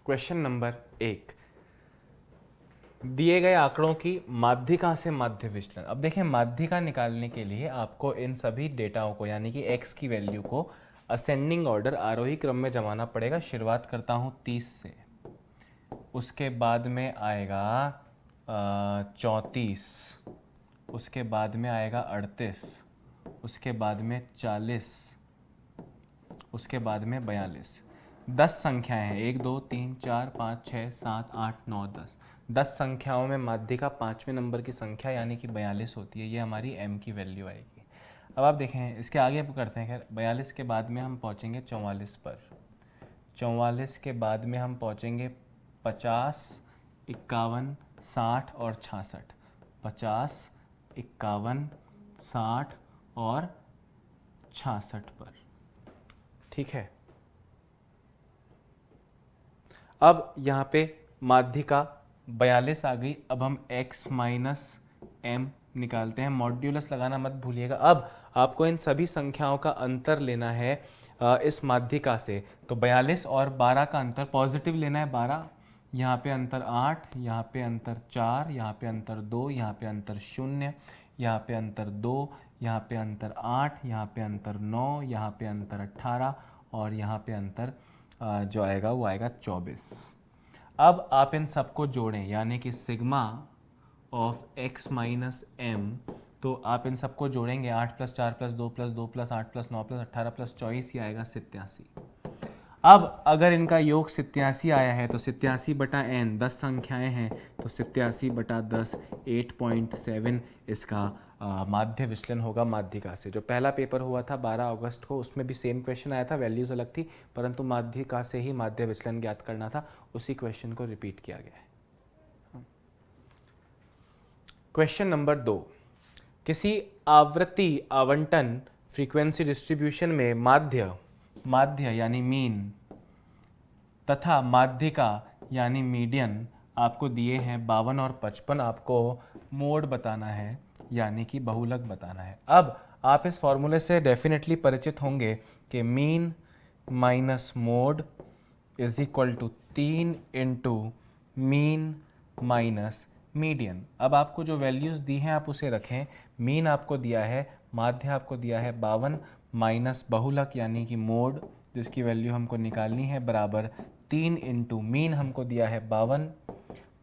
Question number 1, दिए गए आंकड़ों की माध्यिका से माध्य विचलन। अब देखें, माध्यिका निकालने के लिए आपको इन सभी डेटाओं को यानी कि x की वैल्यू को असेंडिंग ऑर्डर आरोही क्रम में जमाना पड़ेगा। शुरुआत करता हूँ 30 से, उसके बाद में आएगा 34, उसके बाद में आएगा 38, उसके बाद में 40, उसके बाद में 42। 10 संख्याएं हैं, 1 2 3 4 5 6 7 8 9 10। 10 संख्याओं में माध्यिका 5वें नंबर की संख्या यानी कि 42 होती है। ये हमारी m की वैल्यू आएगी। अब आप देखें, इसके आगे करते हैं। खैर 42 के बाद में हम पहुंचेंगे 44 पर। 44 के बाद में हम पहुंचेंगे 50, 51, 60 और 66। 50, 51, 60 और 66 पर। ठीक है, अब यहाँ पे माध्यिका 42 आ गई। अब हम x माइनस m निकालते हैं। मॉड्यूलस लगाना मत भूलिएगा। अब आपको इन सभी संख्याओं का अंतर लेना है इस माध्यिका से। तो 42 और 12 का अंतर पॉजिटिव लेना है, 12। यहाँ पे अंतर 8, यहाँ पे अंतर 4, यहाँ पे अंतर 2, यहाँ पे अंतर 0, यहाँ पे अंतर 2, यहाँ पे अंतर 8, यहाँ पे अंतर 9, यहाँ पे अंतर 18 और यहाँ पे अंतर जो आएगा वो आएगा 24। अब आप इन सबको जोड़ें यानी कि sigma of x minus m। तो आप इन सबको जोड़ेंगे, 8 + 4 + 2 + 2 + 8 + 9 + 18 + 24, ये आएगा 87। अब अगर इनका योग 87 आया है तो 87/n 10 संख्याएं हैं तो 87/10 8.7 इसका माध्य विचलन होगा माध्यिका से। जो पहला पेपर हुआ था 12 अगस्त को, उसमें भी सेम क्वेश्चन आया था, वैल्यूज अलग थी, परंतु माध्यिका से ही माध्य विचलन ज्ञात करना था। उसी क्वेश्चन को रिपीट किया गया है। क्वेश्चन नंबर 2, किसी आवृत्ति आवंटन फ्रीक्वेंसी डिस्ट्रीब्यूशन में माध्य यानी मीन तथा माध्यिका यानी मीडियन आपको दिए हैं 52 और 55। आपको मोड बताना है यानी कि बहुलक बताना है। अब आप इस फॉर्मूले से डेफिनेटली परिचित होंगे कि mean minus mode is equal to 3 into mean minus median. अब आपको जो वैल्यूज़ दी हैं आप उसे रखें। मीन आपको दिया है, माध्य आपको दिया है 52, माइनस बहुलक यानी कि मोड जिसकी वैल्यू हमको निकालनी है बराबर 3 इंटू मीन हमको दिया है 52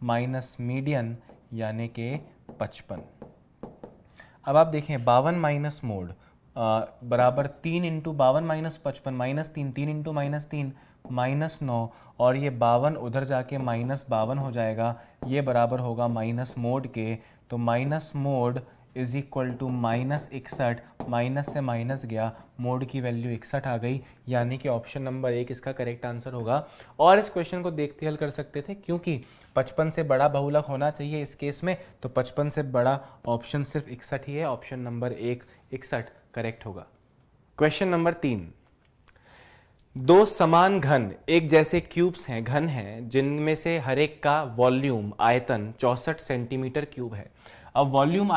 माइनस मीडियन यानी कि 55। अब आप देखें 52 माइनस मोड बराबर 3 into 52 minus 55 minus 3, 3 into minus 3 -9 और ये 52 उधर जाके -52 हो जाएगा। ये बराबर होगा माइनस मोड के। तो minus mode is equal to -61, minus से माइनस गया, मोड की वैल्यू 61 आ गई, यानी कि ऑप्शन नंबर 1 इसका करेक्ट आंसर होगा। और इस क्वेश्चन को देखते हल कर सकते थे क्योंकि 55 से बड़ा बहुलक होना चाहिए इस केस में, तो 55 से बड़ा ऑप्शन सिर्फ 61 ही है। ऑप्शन नंबर 1 61 करेक्ट होगा। क्वेश्चन नंबर 3, दो समान घन एक जैसे क्यूब्स हैं, घन हैं, जिनमें से हर एक का वॉल्यूम आयतन 64 सेंटीमीटर क्यूब है। अब वॉल्यूम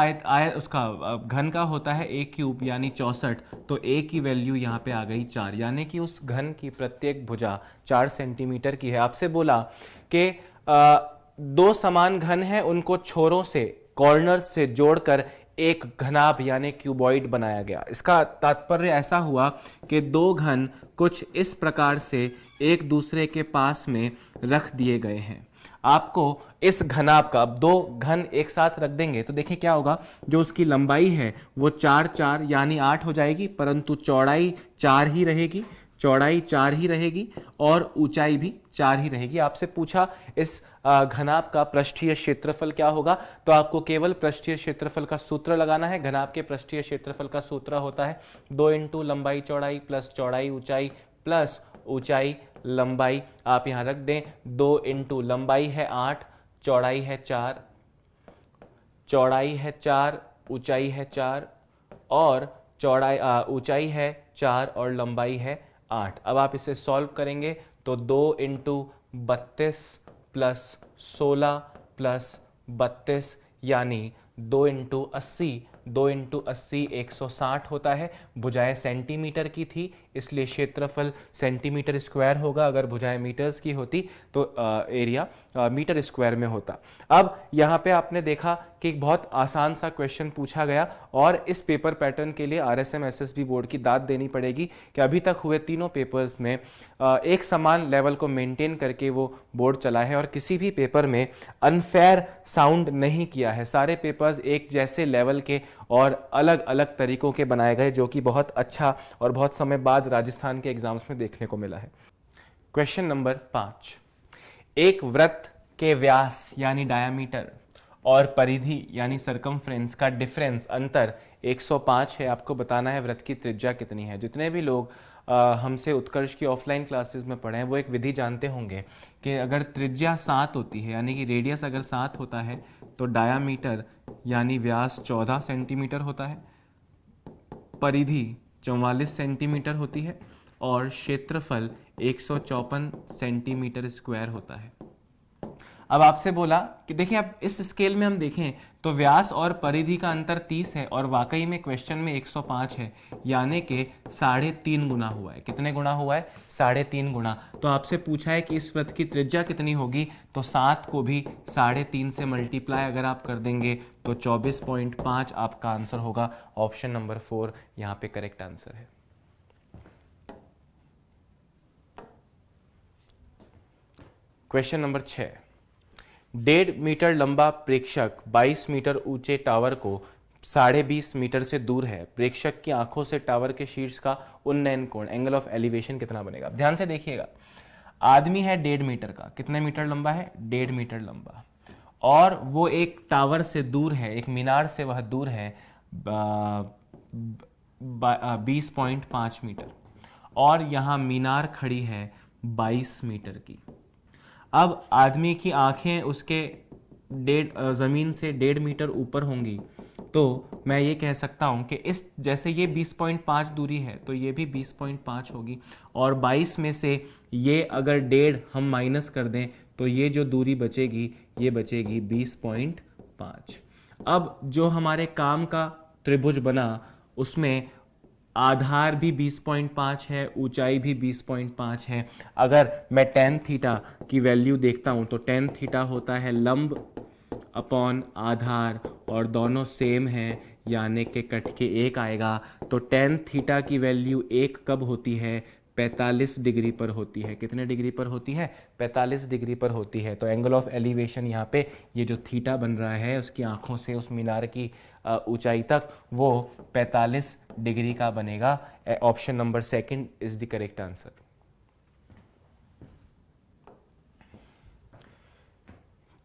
उसका घन का होता है a क्यूब यानी 64, तो a की वैल्यू यहाँ पे आ गई 4, यानी कि उस घन की प्रत्येक भुजा 4 सेंटीमीटर की है। आपसे बोला कि दो समान घन हैं, उनको छोरों से कॉर्नर्स से जोड़कर एक घनाभ यानी क्यूबॉइड बनाया गया। इसका तात्पर्य ऐसा हुआ कि दो घन कुछ इस प्रकार से एक दूसरे के पास में रख दिए गए हैं। आपको इस घनाभ का, अब दो घन एक साथ रख देंगे तो देखिए क्या होगा, जो उसकी लंबाई है वो 4 4 यानी 8 हो जाएगी, परंतु चौड़ाई 4 ही रहेगी, चौड़ाई 4 ही रहेगी और ऊंचाई भी 4 ही रहेगी। आपसे पूछा इस घनाभ का पृष्ठीय क्षेत्रफल क्या होगा, तो आपको केवल पृष्ठीय क्षेत्रफल का सूत्र लगाना है। घनाभ के पृष्ठीय क्षेत्रफल का सूत्र होता है 2 इंटू लंबाई चौड़ाई प्लस चौड़ाई ऊंचाई प्लस ऊंचाई लंबाई। आप यहां रख दें 2 इंटू लंबाई है 8, चौड़ाई है 4, चौड़ाई है 4, ऊंचाई है 4 और ऊंचाई है 4 और लंबाई है 8। अब आप इसे सॉल्व करेंगे तो 2 इंटू 32 प्लस 16 प्लस 32 यानी 2 इंटू 80, 2 इंटू 80 160 होता है। भुजाएं सेंटीमीटर की थी, इसलिए क्षेत्रफल सेंटीमीटर स्क्वायर होगा, अगर भुजाएं मीटर्स की होती तो एरिया मीटर स्क्वायर में होता। अब यहाँ पे आपने देखा कि एक बहुत आसान सा क्वेश्चन पूछा गया और इस पेपर पैटर्न के लिए आरएसएम एसएसबी बोर्ड की दाद देनी पड़ेगी कि अभी तक हुए तीनों पेपर्स में एक समान लेवल को मेंटेन करके वो बोर्ड चला है और किसी भी पेपर में अनफेयर साउंड नहीं किया है। सारे पेपर्स एक जैसे लेवल के और अलग अलग तरीकों के बनाए गए, जो कि बहुत अच्छा और बहुत समय बाद राजस्थान के एग्जाम्स में देखने को मिला है। क्वेश्चन नंबर 5, एक वृत्त के व्यास यानी डायामीटर और परिधि यानी सरकमफ्रेंस का डिफरेंस अंतर 105 है। आपको बताना है वृत्त की त्रिज्या कितनी है। जितने भी लोग हमसे उत्कर्ष की ऑफलाइन क्लासेस में पढ़े हैं वो एक विधि जानते होंगे कि अगर त्रिज्या 7 होती है यानी कि रेडियस अगर 7 होता है तो डायामीटर यानी व्यास 14 सेंटीमीटर होता है, परिधि 44 सेंटीमीटर होती है और क्षेत्रफल 154 सेंटीमीटर स्क्वायर होता है। अब आपसे बोला कि देखिए अब इस स्केल में हम देखें तो व्यास और परिधि का अंतर 30 है और वाकई में क्वेश्चन में 105 है, यानी कि 3.5 गुना हुआ है। कितने गुना हुआ है? 3.5 गुना। तो आपसे पूछा है कि इस वृत्त की त्रिज्या कितनी होगी, तो 7 को भी 3.5 से मल्टीप्लाई अगर आप कर देंगे तो 24.5 आपका आंसर होगा। ऑप्शन नंबर 4 यहाँ पे करेक्ट आंसर है। क्वेश्चन नंबर 6, 1.5 मीटर लंबा प्रेक्षक 22 मीटर ऊंचे टावर को 20.5 मीटर से दूर है। प्रेक्षक की आंखों से टावर के शीर्ष का उन्नयन कोण एंगल ऑफ एलिवेशन कितना बनेगा? ध्यान से देखिएगा, आदमी है 1.5 मीटर का, कितने मीटर लंबा है? 1.5 मीटर लंबा, और वो एक टावर से दूर है, एक मीनार से वह दूर है 20.5 मीटर, और यहाँ मीनार खड़ी है 22 मीटर की। अब आदमी की आंखें उसके ज़मीन से 1.5 मीटर ऊपर होंगी, तो मैं ये कह सकता हूँ कि इस जैसे ये 20.5 दूरी है तो ये भी 20.5 होगी, और 22 में से ये अगर 1.5 हम माइनस कर दें तो ये जो दूरी बचेगी ये बचेगी 20.5। अब जो हमारे काम का त्रिभुज बना उसमें आधार भी 20.5 है, ऊंचाई भी 20.5 है। अगर मैं tan थीटा की वैल्यू देखता हूं तो tan थीटा होता है लंब अपॉन आधार और दोनों सेम हैं यानी कि कट के 1 आएगा। तो tan थीटा की वैल्यू 1 कब होती है? 45 डिग्री पर होती है। कितने डिग्री पर होती है? 45 डिग्री पर होती है। तो एंगल ऑफ एलिवेशन यहाँ पे ये जो थीटा बन रहा है उसकी आंखों से उस मीनार की ऊंचाई तक वो 45 डिग्री का बनेगा। Option number 2 is the correct answer.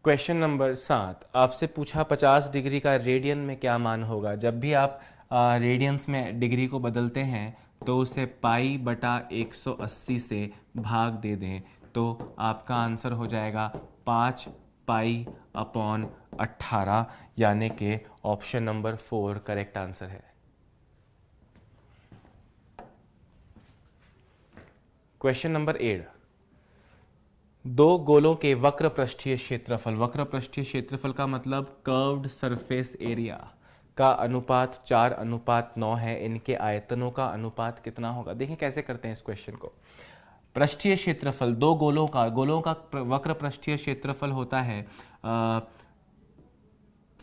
Question number 7, आपसे पूछा 50 डिग्री का रेडियन में क्या मान होगा? जब भी आप रेडियंस में डिग्री को बदलते हैं तो उसे पाई बटा 180 से भाग दे दें तो आपका आंसर हो जाएगा 5 पाई अपॉन 18, यानी कि ऑप्शन नंबर 4 करेक्ट आंसर है। क्वेश्चन नंबर 8, 2 गोलों के वक्र पृष्ठीय क्षेत्रफल, वक्र पृष्ठीय क्षेत्रफल का मतलब कर्व्ड सरफेस एरिया का अनुपात 4:9 है। इनके आयतनों का अनुपात कितना होगा? देखिए कैसे करते हैं इस क्वेश्चन को। पृष्ठीय क्षेत्रफल 2 गोलों का वक्र पृष्ठीय क्षेत्रफल होता है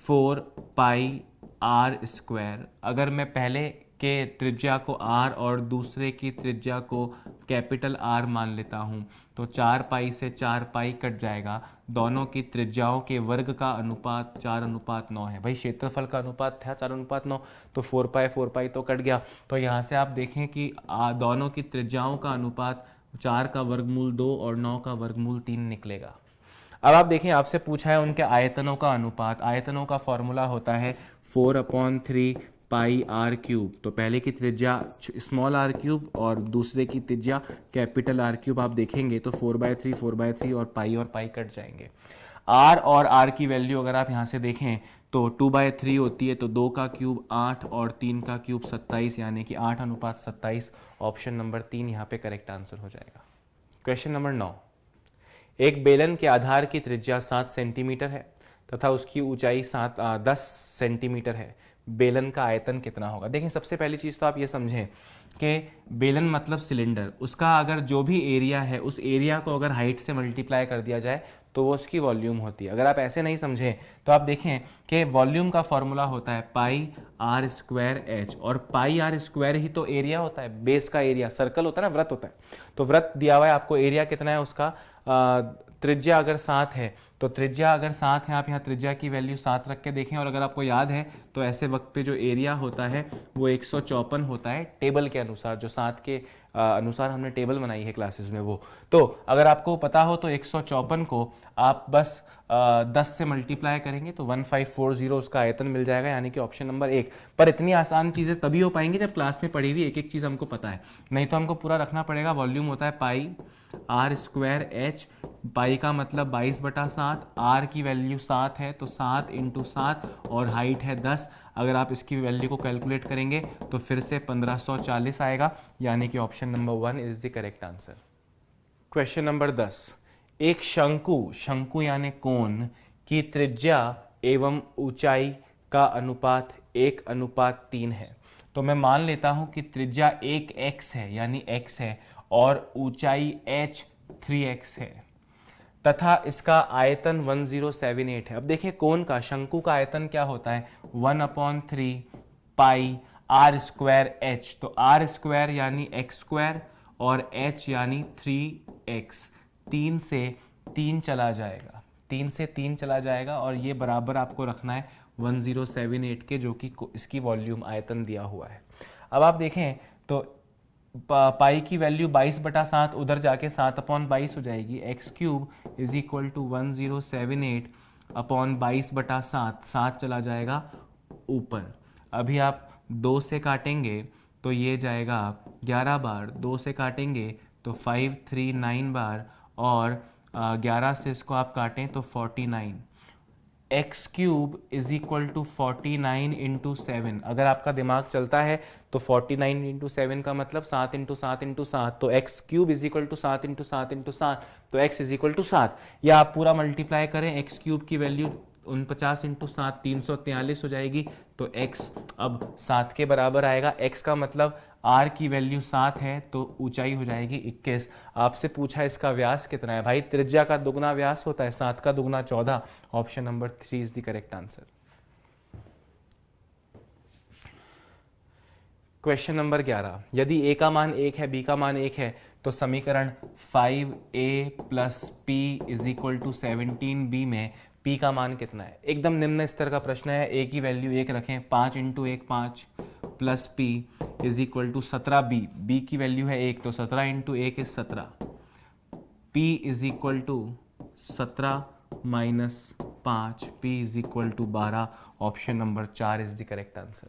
4 पाई आर स्क्वायर। अगर मैं पहले के त्रिज्या को r और दूसरे की त्रिज्या को कैपिटल R मान लेता हूं तो 4 पाई से 4 पाई कट जाएगा। दोनों की त्रिज्याओं के वर्ग का अनुपात 4:9 है। भाई क्षेत्रफल का अनुपात था 4:9, तो 4 पाई तो कट गया। तो यहाँ से आप देखें कि दोनों की त्रिज्याओं का अनुपात 4 का वर्गमूल 2 और 9 का वर्गमूल 3 निकलेगा। अब आप देखें आपसे पूछा है उनके आयतनों का अनुपात। आयतनों का फॉर्मूला होता है 4/3 पाई आर क्यूब। तो पहले की त्रिज्या स्मॉल आर क्यूब और दूसरे की त्रिज्या कैपिटल आर क्यूब। आप देखेंगे तो 4/3 और पाई कट जाएंगे। आर और आर की वैल्यू अगर आप यहाँ से देखें तो 2/3 होती है, तो 2 का क्यूब 8 और 3 का क्यूब 27, यानी कि 8:27। ऑप्शन नंबर 3 यहाँ पे करेक्ट आंसर हो जाएगा। क्वेश्चन नंबर 9, एक बेलन के आधार की त्रिज्या 7 सेंटीमीटर है तथा उसकी ऊंचाई 10 सेंटीमीटर है। बेलन का आयतन कितना होगा? देखिए सबसे पहली चीज़ तो आप ये समझें कि बेलन मतलब सिलेंडर, उसका अगर जो भी एरिया है उस एरिया को अगर हाइट से मल्टीप्लाई कर दिया जाए तो वो उसकी वॉल्यूम होती है। अगर आप ऐसे नहीं समझें तो आप देखें कि वॉल्यूम का फॉर्मूला होता है पाई आर स्क्वायर एच, और पाई आर स्क्वायर ही तो एरिया होता है, बेस का एरिया। सर्कल होता है ना, वृत्त होता है, तो वृत्त दिया हुआ है आपको, एरिया कितना है उसका, त्रिज्या अगर 7 है तो त्रिज्या अगर 7 है, आप यहाँ त्रिज्या की वैल्यू 7 रख के देखें। और अगर आपको याद है तो ऐसे वक्त पे जो एरिया होता है वो 154 होता है टेबल के अनुसार, जो 7 के अनुसार हमने टेबल बनाई है क्लासेस में वो। तो अगर आपको पता हो तो 154 को आप बस 10 से मल्टीप्लाई करेंगे तो 1540 उसका आयतन मिल जाएगा, यानी कि ऑप्शन नंबर 1। पर इतनी आसान चीज़ें तभी हो पाएंगी जब क्लास में पढ़ी हुई एक एक चीज़ हमको पता है, नहीं तो हमको पूरा रखना पड़ेगा। वॉल्यूम होता है पाई आर स्क्वायर एच, पाई का मतलब 22/7, आर की वैल्यू 7 है तो 7 × 7 और हाइट है 10। अगर आप इसकी वैल्यू को कैलकुलेट करेंगे तो फिर से 1540 आएगा, यानी कि option number 1 is the correct answer. Question number 10, एक शंकु, शंकु यानी कोण की त्रिज्या एवं ऊंचाई का अनुपात 1:3 है। तो मैं मान लेता हूं कि त्रिज्या 1x है यानी x है और ऊंचाई h 3x है तथा इसका आयतन 1078 है। अब देखिए कोण का, शंकु का आयतन क्या होता है, 1/3 पाई आर स्क्वायर एच। तो आर स्क्वायर यानी एक्स स्क्वायर और एच यानी 3x, 3 से 3 चला जाएगा, 3 से 3 चला जाएगा और ये बराबर आपको रखना है 1078 के, जो कि इसकी वॉल्यूम आयतन दिया हुआ है। अब आप देखें तो पाई की वैल्यू 22/7 उधर जाके 7/22 हो जाएगी, x³ = 1078 अपॉन 22/7, 7 चला जाएगा ऊपर। अभी आप 2 से काटेंगे तो ये जाएगा 11 बार, 2 से काटेंगे तो 539 बार और 11 से इसको आप काटें तो 49। x³ = 49 × 7। अगर आपका दिमाग चलता है तो 49 × 7 का मतलब 7 × 7 × 7, तो x³ = 7 × 7 × 7, तो x = 7। या आप पूरा मल्टीप्लाई करें, x³ की वैल्यू 49 × 7 343 हो जाएगी, तो x अब 7 के बराबर आएगा। x का मतलब r की वैल्यू 7 है तो ऊंचाई हो जाएगी 21। आपसे पूछा इसका व्यास कितना है, भाई त्रिज्या का दुगना व्यास होता है, 7 का दुगना 14। Option number 3 is the correct answer. Question number 11, यदि a का मान 1 है, b का मान 1 है तो समीकरण 5a + p = 17b में p का मान कितना है। एकदम निम्न स्तर का प्रश्न है, a की वैल्यू 1 रखें, 5 × 1 5 प्लस p = 17b, b की वैल्यू है 1 तो 17 × 1 = 17, p = 17 - 5, p = 12। Option number 4 is the correct answer.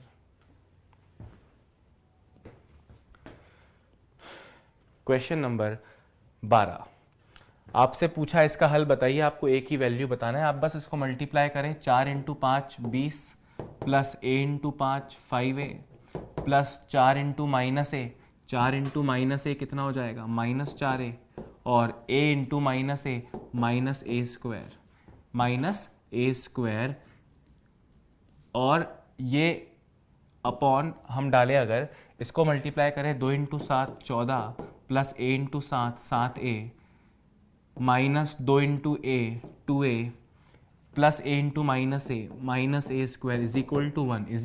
Question number 12, आपसे पूछा इसका हल बताइए, आपको a की वैल्यू बताना है। आप बस इसको मल्टीप्लाई करें, 4 × 5 20 plus a × 5 5a plus 4 × -a, 4 × -a कितना हो जाएगा, -4a, और a × -a² और ये अपॉन हम डालें, अगर इसको मल्टीप्लाई करें, 2 × 7 14 plus a × 7 7a minus 2 × a 2a plus a × -a -a²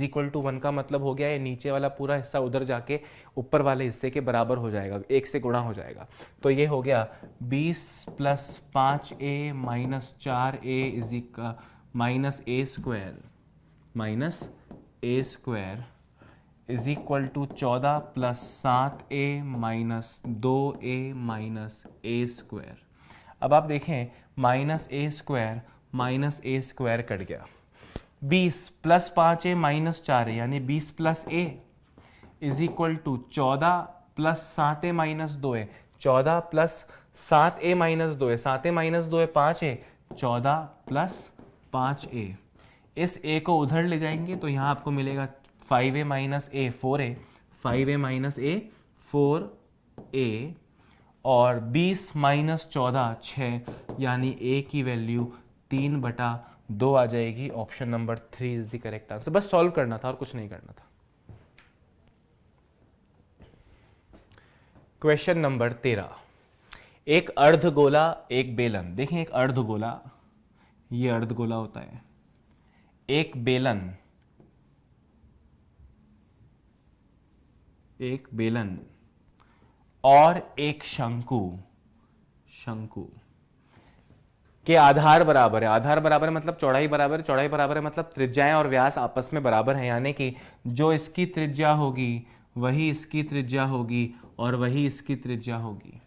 = 1 का मतलब हो गया ये नीचे वाला पूरा हिस्सा उधर जाके ऊपर वाले हिस्से के बराबर हो जाएगा, 1 से गुणा हो जाएगा। तो ये हो गया 20 + 5a - 4a -a² = 14 + 7a - 2a -a²। अब आप देखें -a² कट गया, 20 + 5a - 4a यानी 20 + a = 14 + 7a - 2a, 14 + 7a - 2a, 7a - 2a 5a, 14 + 5a। इस a को उधर ले जाएंगे तो यहाँ आपको मिलेगा 5a - a 4a, 5a - a 4a, और 20 - 14 6, यानी a की वैल्यू 3/2 आ जाएगी। Option number 3 is the correct answer. बस सॉल्व करना था और कुछ नहीं करना था। क्वेश्चन नंबर 13, एक अर्धगोला एक बेलन। देखें एक अर्धगोला, ये अर्धगोला होता है, एक बेलन, एक बेलन और एक शंकु, शंकु के आधार बराबर है। आधार बराबर है मतलब चौड़ाई बराबर है, चौड़ाई बराबर है मतलब त्रिज्याएं और व्यास आपस में बराबर है, यानी कि जो इसकी त्रिज्या होगी वही इसकी त्रिज्या होगी और वही इसकी त्रिज्या होगी,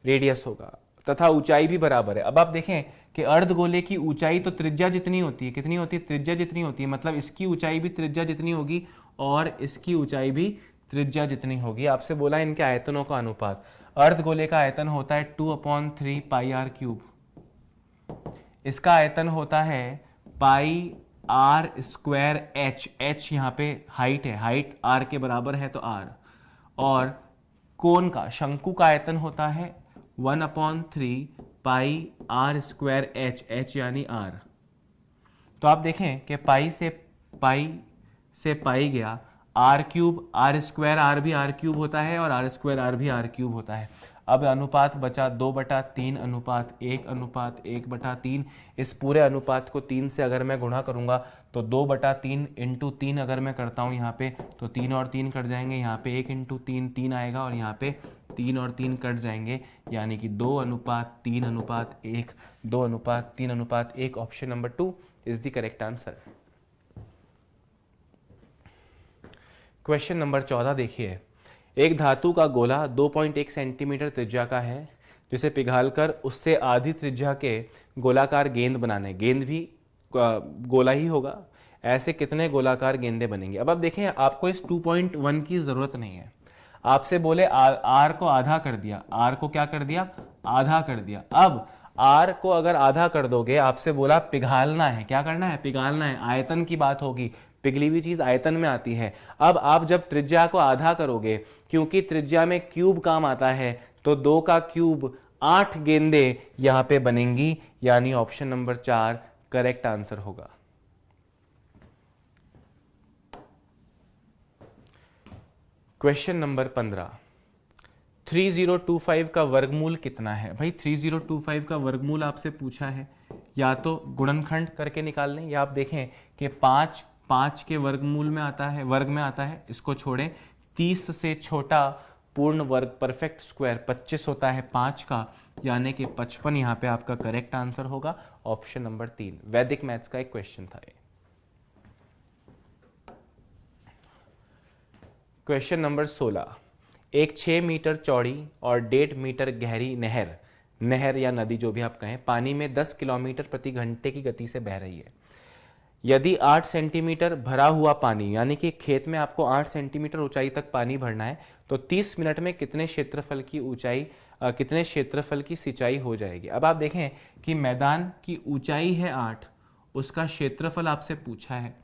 रेडियस होगा, तथा ऊंचाई भी बराबर है। अब आप देखें कि अर्धगोले की ऊंचाई तो त्रिज्या जितनी होती है, कितनी होती है, त्रिज्या जितनी होती है, मतलब इसकी ऊंचाई भी त्रिज्या जितनी होगी और इसकी ऊंचाई भी त्रिज्या जितनी होगी। आपसे बोला इनके आयतनों का अनुपात। अर्धगोले का आयतन होता है 2/3 पाई आर क्यूब, इसका आयतन होता है पाई आर स्क्वायर एच, एच यहाँ पे हाइट है, हाइट आर के बराबर है तो आर, और कोण का, शंकु का आयतन होता है 1/3 pi R square H, H यानी आर। तो आप देखें कि पाई से पाई गया, R cube R square, R भी आर क्यूब होता है और आर स्क्वायर आर भी आर क्यूब होता है। अब अनुपात बचा 2/3 अनुपात 1/3। इस पूरे अनुपात को 3 से अगर मैं गुणा करूंगा तो 2/3 इंटू 3 अगर मैं करता हूं यहाँ पे तो 3 और 3 कट जाएंगे, यहाँ पे 1 इंटू 3 3 आएगा और यहाँ पे 3 और 3 कट जाएंगे, यानी कि 2:3:1, 2:3:1। Option number 2 is the correct answer. Question number 14 देखिए, एक धातु का गोला 2.1 सेंटीमीटर त्रिज्या का है, जिसे पिघालकर उससे आधी त्रिज्या के गोलाकार गेंद बनाने, गेंद भी गोला ही होगा, ऐसे कितने गोलाकार गेंदे बनेंगे। अब आप देखें आपको इस 2.1 की जरूरत नहीं है, आपसे बोले आर को आधा कर दिया, आर को क्या कर दिया, आधा कर दिया। अब आर को अगर आधा कर दोगे, आपसे बोला पिघालना है, क्या करना है, पिघालना है, आयतन की बात होगी, पिघली हुई चीज आयतन में आती है। अब आप जब त्रिज्या को आधा करोगे, क्योंकि त्रिज्या में क्यूब काम आता है, तो 2 का क्यूब 8 गेंदे यहां पे बनेंगी, यानी ऑप्शन नंबर 4 करेक्ट आंसर होगा। क्वेश्चन नंबर 15, 3025 का वर्गमूल कितना है। भाई 3025 का वर्गमूल आपसे पूछा है, या तो गुणनखंड करके निकाल लें, या आप देखें कि 5 के वर्गमूल में आता है, वर्ग में आता है, इसको छोड़ें, 30 से छोटा पूर्ण वर्ग परफेक्ट स्क्वायर 25 होता है 5 का, यानी कि 55 यहाँ पे आपका करेक्ट आंसर होगा, ऑप्शन नंबर 3। वैदिक मैथ्स का एक क्वेश्चन था ये। क्वेश्चन नंबर 16, एक 6 मीटर चौड़ी और 1.5 मीटर गहरी नहर या नदी जो भी आप कहें, पानी में 10 किलोमीटर प्रति घंटे की गति से बह रही है। यदि 8 सेंटीमीटर भरा हुआ पानी, यानी कि खेत में आपको 8 सेंटीमीटर ऊंचाई तक पानी भरना है, तो 30 मिनट में कितने क्षेत्रफल की सिंचाई हो जाएगी। अब आप देखें कि मैदान की ऊंचाई है 8, उसका क्षेत्रफल आपसे पूछा है,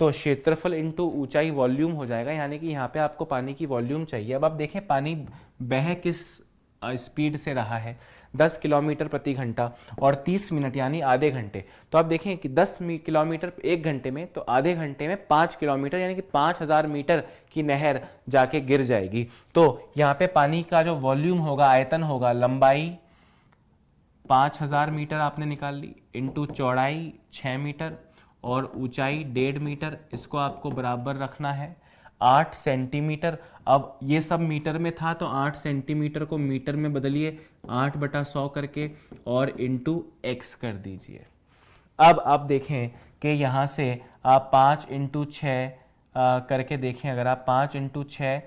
तो क्षेत्रफल इंटू ऊंचाई वॉल्यूम हो जाएगा, यानी कि यहाँ पे आपको पानी की वॉल्यूम चाहिए। अब आप देखें पानी बह किस स्पीड से रहा है, 10 किलोमीटर प्रति घंटा और 30 मिनट यानी आधे घंटे। तो आप देखें कि 10 किलोमीटर 1 घंटे में, तो आधे घंटे में 5 किलोमीटर यानी कि 5000 मीटर की नहर जाके गिर जाएगी। तो यहाँ पे पानी का जो वॉल्यूम होगा, आयतन होगा, लंबाई 5000 मीटर आपने निकाल ली, इंटू चौड़ाई 6 मीटर और ऊंचाई 1.5 मीटर, इसको आपको बराबर रखना है 8 सेंटीमीटर। अब ये सब मीटर में था, तो 8 सेंटीमीटर को मीटर में बदलिए 8/100 करके और इंटू एक्स कर दीजिए। अब आप देखें कि यहाँ से आप 5 इंटू 6 करके देखें, अगर आप 5 इंटू 6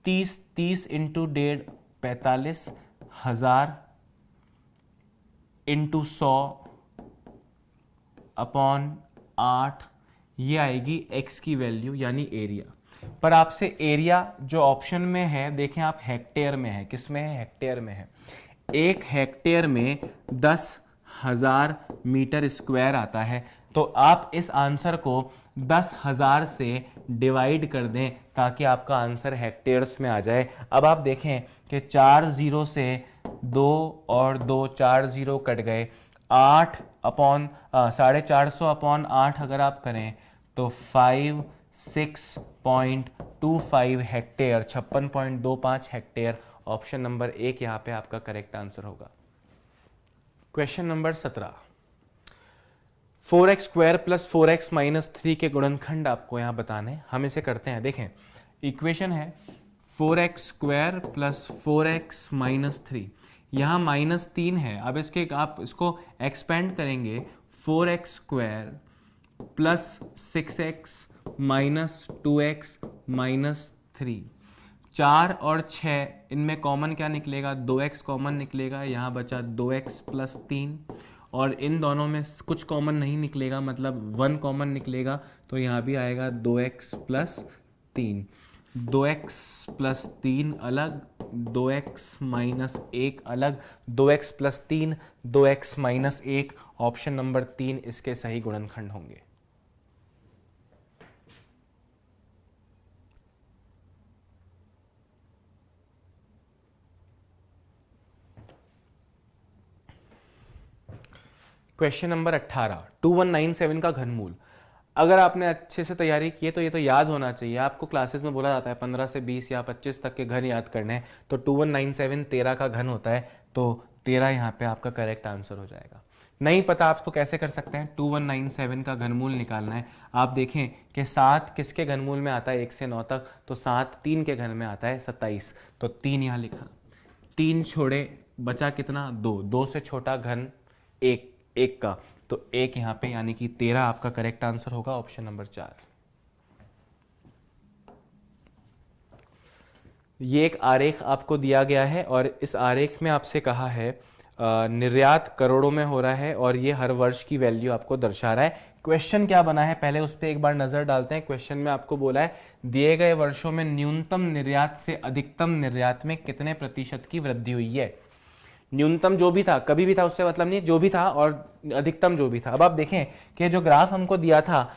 30 इंटू 1.5 45,000 इंटू 100/8, ये आएगी एक्स की वैल्यू यानी एरिया। पर आपसे एरिया जो ऑप्शन में है, देखें आप हेक्टेयर में है, किस में है, हेक्टेयर में है। 1 हेक्टेयर में 10,000 मीटर स्क्वायर आता है, तो आप इस आंसर को 10,000 से डिवाइड कर दें ताकि आपका आंसर हेक्टेयर्स में आ जाए। अब आप देखें कि 4 0 से 2 और 2 4 0 कट गए, 8/450/8 अगर आप करें तो 5 56.25 हेक्टेयर, 56.25 हेक्टेयर। ऑप्शन नंबर 1 यहाँ पे आपका करेक्ट आंसर होगा। Question number 17, 4x² plus 4x minus 3 के गुणनखंड आपको यहाँ बताने। हम इसे करते हैं। देखें, इक्वेशन है 4x² प्लस 4x माइनस 3, यहाँ -3 है। अब इसके आप इसको एक्सपेंड करेंगे, 4x² plus 6x minus 2x minus 3, 4 और 6 इनमें कॉमन क्या निकलेगा, 2x कॉमन निकलेगा, यहाँ बचा 2x प्लस 3, और इन दोनों में कुछ कॉमन नहीं निकलेगा, मतलब 1 कॉमन निकलेगा, तो यहाँ भी आएगा 2x प्लस 3, 2x प्लस 3 अलग, 2x माइनस 1 अलग, 2x plus 3, 2x minus 1। Option number 3 इसके सही गुणनखंड होंगे। क्वेश्चन नंबर 18, 2197 का घनमूल। अगर आपने अच्छे से तैयारी की है तो ये तो याद होना चाहिए। आपको क्लासेस में बोला जाता है 15 से 20 या 25 तक के घन याद करने हैं, तो 2197 13 का घन होता है, तो 13 यहाँ पे आपका करेक्ट आंसर हो जाएगा। नहीं पता आपको कैसे कर सकते हैं, 2197 का घनमूल निकालना है। आप देखें कि 7 किसके घनमूल में आता है 1 से 9 तक, तो 7 3 के घन में आता है 27, तो 3 यहाँ लिखा, 3 छोड़े बचा कितना, 2, 2 से छोटा घन 1 का, तो 1 यहाँ पे, यानी कि 13 आपका करेक्ट आंसर होगा। Option number 4। ये एक आरेख आपको दिया गया है और इस आरेख में आपसे कहा है निर्यात करोड़ों में हो रहा है और ये हर वर्ष की वैल्यू आपको दर्शा रहा है। क्वेश्चन क्या बना है पहले उस पर एक बार नजर डालते हैं। क्वेश्चन में आपको बोला है दिए गए वर्षों में न्यूनतम निर्यात से अधिकतम निर्यात में कितने प्रतिशत की वृद्धि हुई है। न्यूनतम जो भी था, कभी भी था उससे मतलब नहीं, जो भी था, और अधिकतम जो भी था। अब आप देखें कि जो ग्राफ हमको दिया था,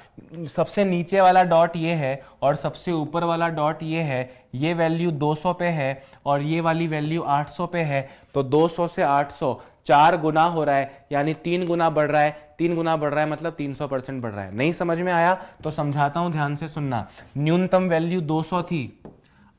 सबसे नीचे वाला डॉट ये है और सबसे ऊपर वाला डॉट ये है, ये वैल्यू 200 पे है और ये वाली वैल्यू 800 पे है, तो 200 से 800 4 गुना हो रहा है, यानी 3 गुना बढ़ रहा है। 3 गुना बढ़ रहा है मतलब 300% बढ़ रहा है। नहीं समझ में आया तो समझाता हूं, ध्यान से सुनना। न्यूनतम वैल्यू 200 थी,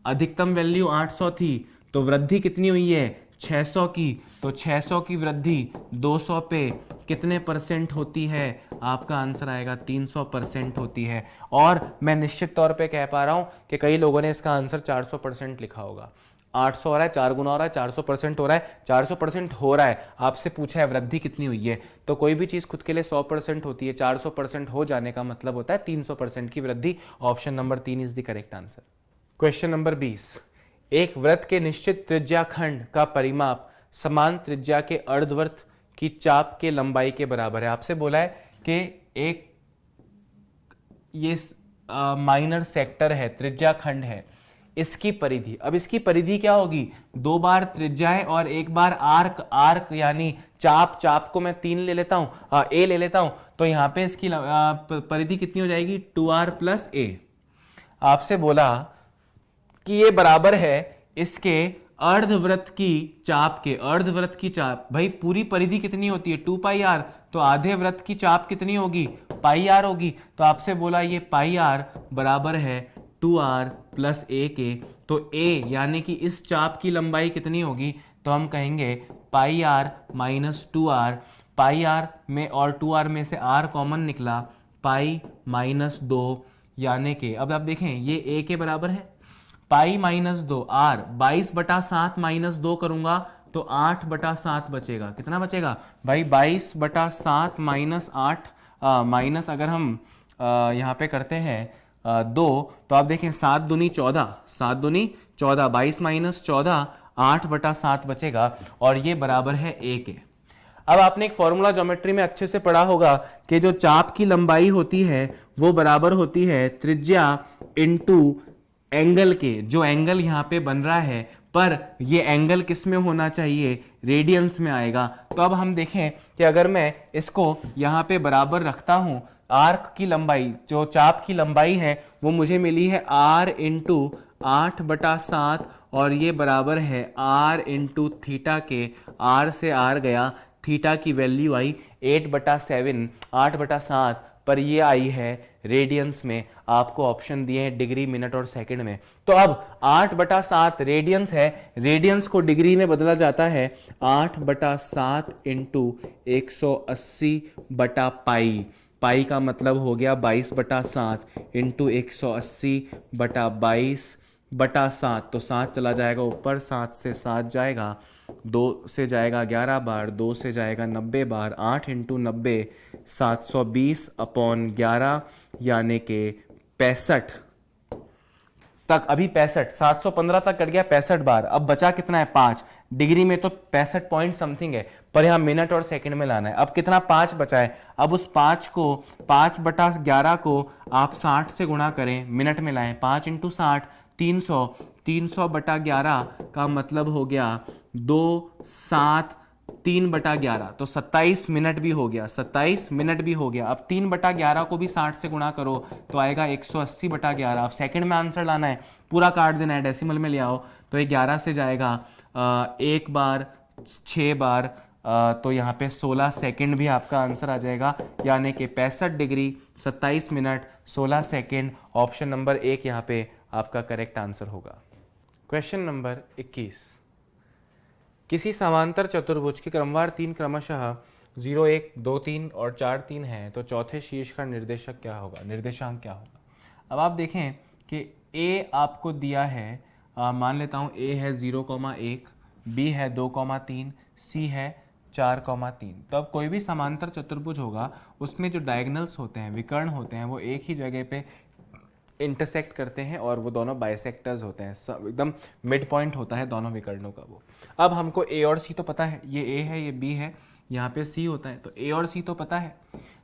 अधिकतम वैल्यू 800 थी, तो वृद्धि कितनी हुई है 600 की, तो 600 की वृद्धि 200 पे कितने परसेंट होती है, आपका आंसर आएगा 300% होती है। और मैं निश्चित तौर पे कह पा रहा हूं कि कई लोगों ने इसका आंसर 400% लिखा होगा। 800 हो रहा है, 4 गुना हो रहा है, 400% हो रहा है, 400% हो रहा है। आपसे पूछा है वृद्धि कितनी हुई है, तो कोई भी चीज खुद के लिए 100% होती है, 400% हो जाने का मतलब होता है 300% की वृद्धि। Option number 3 is the correct answer. Question number 20, एक वृत्त के निश्चित त्रिज्याखंड का परिमाप समान त्रिज्या के अर्धवृत्त की चाप के लंबाई के बराबर है। आपसे बोला है कि एक ये माइनर सेक्टर है, त्रिज्याखंड है, इसकी परिधि, अब इसकी परिधि क्या होगी, 2 बार त्रिज्या है और 1 बार आर्क, आर्क यानी चाप, चाप को मैं 3 ले लेता हूं, ए ले लेता हूं, तो यहां पे इसकी परिधि कितनी हो जाएगी 2r प्लस ए। आपसे बोला कि ये बराबर है इसके अर्धवृत्त की चाप के, अर्धवृत्त की चाप, भाई पूरी परिधि कितनी होती है 2 पाई आर, तो आधे वृत्त की चाप कितनी होगी पाई आर होगी। तो आपसे बोला ये पाई आर बराबर है 2r प्लस ए के, तो a यानी कि इस चाप की लंबाई कितनी होगी, तो हम कहेंगे pi R minus 2r, pi R में और 2r में से r कॉमन निकला, पाई माइनस 2, यानी कि अब आप देखें ये a के बराबर है, पाई माइनस 2 आर, 22/7 माइनस 2 करूंगा तो 8/7 बचेगा। कितना बचेगा भाई 22/7 माइनस 8, माइनस अगर हम यहाँ पे करते हैं 2, तो आप देखें 7 दूनी 14, 7 दूनी 14, 22 माइनस 14, 8/7 बचेगा और ये बराबर है a के। अब आपने एक फॉर्मूला ज्योमेट्री में अच्छे से पढ़ा होगा कि जो चाप की लंबाई होती है वो बराबर होती है त्रिज्या इनटू एंगल के, जो एंगल यहाँ पे बन रहा है, पर ये एंगल किस में होना चाहिए रेडियंस में आएगा। तो अब हम देखें कि अगर मैं इसको यहाँ पे बराबर रखता हूँ, आर्क की लंबाई, जो चाप की लंबाई है वो मुझे मिली है r इंटू 8/7 और ये बराबर है r इंटू थीटा के, r से r गया, थीटा की वैल्यू आई 8/7, 8/7 पर ये आई है रेडियंस में, आपको ऑप्शन दिए हैं डिग्री, मिनट और सेकंड में। तो अब 8/7 रेडियंस है, रेडियंस को डिग्री में बदला जाता है 8/7 इंटू 180/पाई। पाई का मतलब हो गया 22/7 इंटू 180/22/7। तो 7 चला जाएगा ऊपर, 7 से 7 जाएगा, 2 से जाएगा 11 बार, 2 से जाएगा 90 बार, 8 इंटू 90 720/11 यानी कि 65 तक। अभी 65, 715 तक कट गया 65 बार। अब बचा कितना है? 5। डिग्री में तो 65 पॉइंट समथिंग है, पर यहां मिनट और सेकंड में लाना है। अब कितना? 5 बचा है। अब उस 5 को 5/11 को आप 60 से गुणा करें, मिनट में लाएं। 5 इंटू 60 300, 300/11 का मतलब हो गया 273/11, तो 27 मिनट भी हो गया, 27 मिनट भी हो गया। अब 3/11 को भी 60 से गुणा करो तो आएगा 180/11। अब सेकंड में आंसर लाना है, पूरा काट देना है, डेसिमल में ले आओ। तो ये 11 से जाएगा 1 बार, 6 बार, तो यहाँ पे 16 सेकंड भी आपका आंसर आ जाएगा, यानी कि 65 degree 27 minute 16 second. Option number 1 यहाँ पे आपका करेक्ट आंसर होगा। क्वेश्चन नंबर 21, किसी समांतर चतुर्भुज के क्रमवार 3 क्रमशः 0, 1, 2, 3 और 4, 3 है, तो चौथे शीर्ष का निर्देशक क्या होगा, निर्देशांक क्या होगा? अब आप देखें कि ए आपको दिया है, मान लेता हूँ ए है 0,1, बी है 2,3, सी है 4,3। तो अब कोई भी समांतर चतुर्भुज होगा, उसमें जो डायगोनल्स होते हैं, विकर्ण होते हैं, वो एक ही जगह पे इंटरसेक्ट करते हैं और वो दोनों बाइसेक्टर्स होते हैं, एकदम मिड पॉइंट होता है दोनों विकर्णों का वो। अब हमको ए और सी तो पता है, ये ए है, ये बी है, यहाँ पे सी होता है, तो ए और सी तो पता है।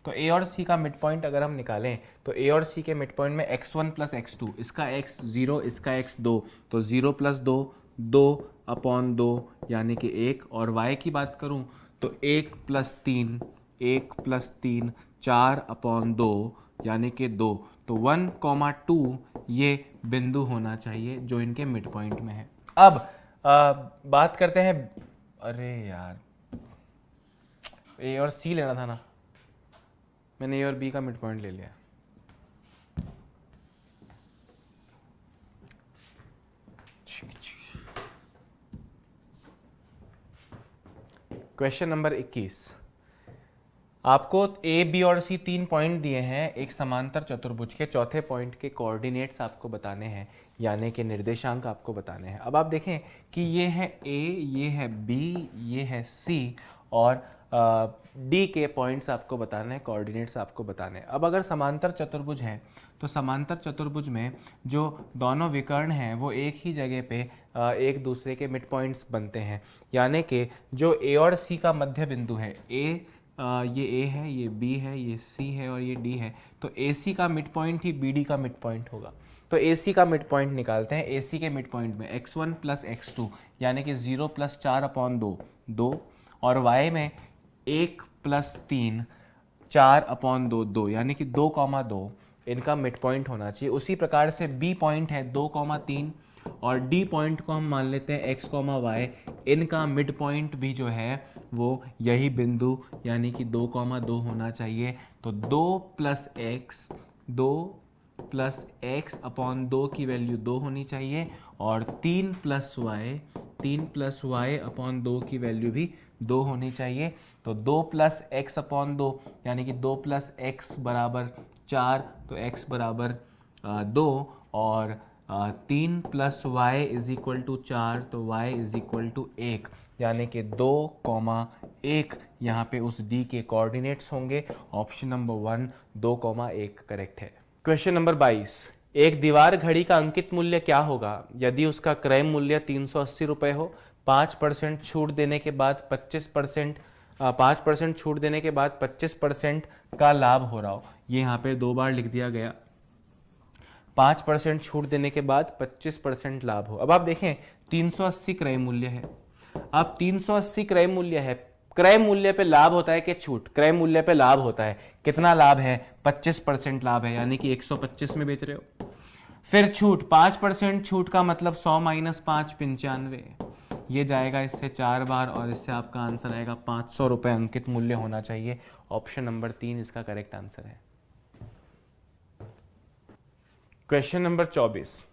तो ए और सी का मिड पॉइंट अगर हम निकालें तो ए और सी के मिड पॉइंट में x1 + x2, इसका x 0, इसका x 2, तो 0 + 2 2/2 यानी कि 1। और y की बात करूं तो 1 + 3 4/2 यानी कि 2। तो 1,2 ये बिंदु होना चाहिए जो इनके मिड पॉइंट में है। अब बात करते हैं, अरे यार ए और सी लेना था ना, मैंने ए और बी का मिड पॉइंट ले लिया। क्वेश्चन नंबर 21, आपको ए, बी और सी 3 पॉइंट दिए हैं एक समांतर चतुर्भुज के, चौथे पॉइंट के कोऑर्डिनेट्स आपको बताने हैं, यानी कि निर्देशांक आपको बताने हैं। अब आप देखें कि ये है ए, ये है बी, ये है सी, और डी के पॉइंट्स आपको बताने हैं, कोऑर्डिनेट्स आपको बताने हैं। अब अगर समांतर चतुर्भुज है तो समांतर चतुर्भुज में जो दोनों विकर्ण हैं वो एक ही जगह पे एक दूसरे के मिड पॉइंट्स बनते हैं, यानी कि जो ए और सी का मध्य बिंदु है, ये ए है, ये बी है, ये सी है और ये डी है, तो ए सी का मिड पॉइंट ही बी डी का मिड पॉइंट होगा। तो ए सी का मिड पॉइंट निकालते हैं। ए सी के मिड पॉइंट में x1 + x2 यानी कि 0 + 4/2 2, और y में 1 + 3 4/2 2 यानी कि 2,2 इनका मिड पॉइंट होना चाहिए। उसी प्रकार से बी पॉइंट है 2,3 और डी पॉइंट को हम मान लेते हैं x, y, इनका मिड पॉइंट भी जो है वो यही बिंदु यानी कि 2,2 होना चाहिए। तो 2 + x/2 की वैल्यू 2 होनी चाहिए, और 3 + y/2 की वैल्यू भी 2 होनी चाहिए। तो 2 + x/2 यानी कि 2 + x = 4, तो x = 2, और 3 + y = 4, तो y = 1 यानी कि 2,1 यहाँ पे उस d के कोऑर्डिनेट्स होंगे। ऑप्शन नंबर 1 2,1 करेक्ट है। क्वेश्चन नंबर 22, एक दीवार घड़ी का अंकित मूल्य क्या होगा यदि उसका क्रय मूल्य 380 रुपये हो, 5% छूट देने के बाद 5% छूट देने के बाद 25% का लाभ हो रहा हो। ये यहाँ पे 2 बार लिख दिया गया, 5% छूट देने के बाद 25% लाभ हो। अब आप देखें 380 क्रय मूल्य है। अब 380 क्रय मूल्य है, क्रय मूल्य पे लाभ होता है कि छूट? क्रय मूल्य पे लाभ होता है। कितना लाभ है? 25% लाभ है, यानी कि 125 में बेच रहे हो। फिर छूट, 5% छूट का मतलब 100 - 5 95, ये जाएगा इससे 4 बार और इससे आपका आंसर आएगा 500 रुपये अंकित मूल्य होना चाहिए। ऑप्शन नंबर 3 इसका करेक्ट आंसर है। क्वेश्चन नंबर 24,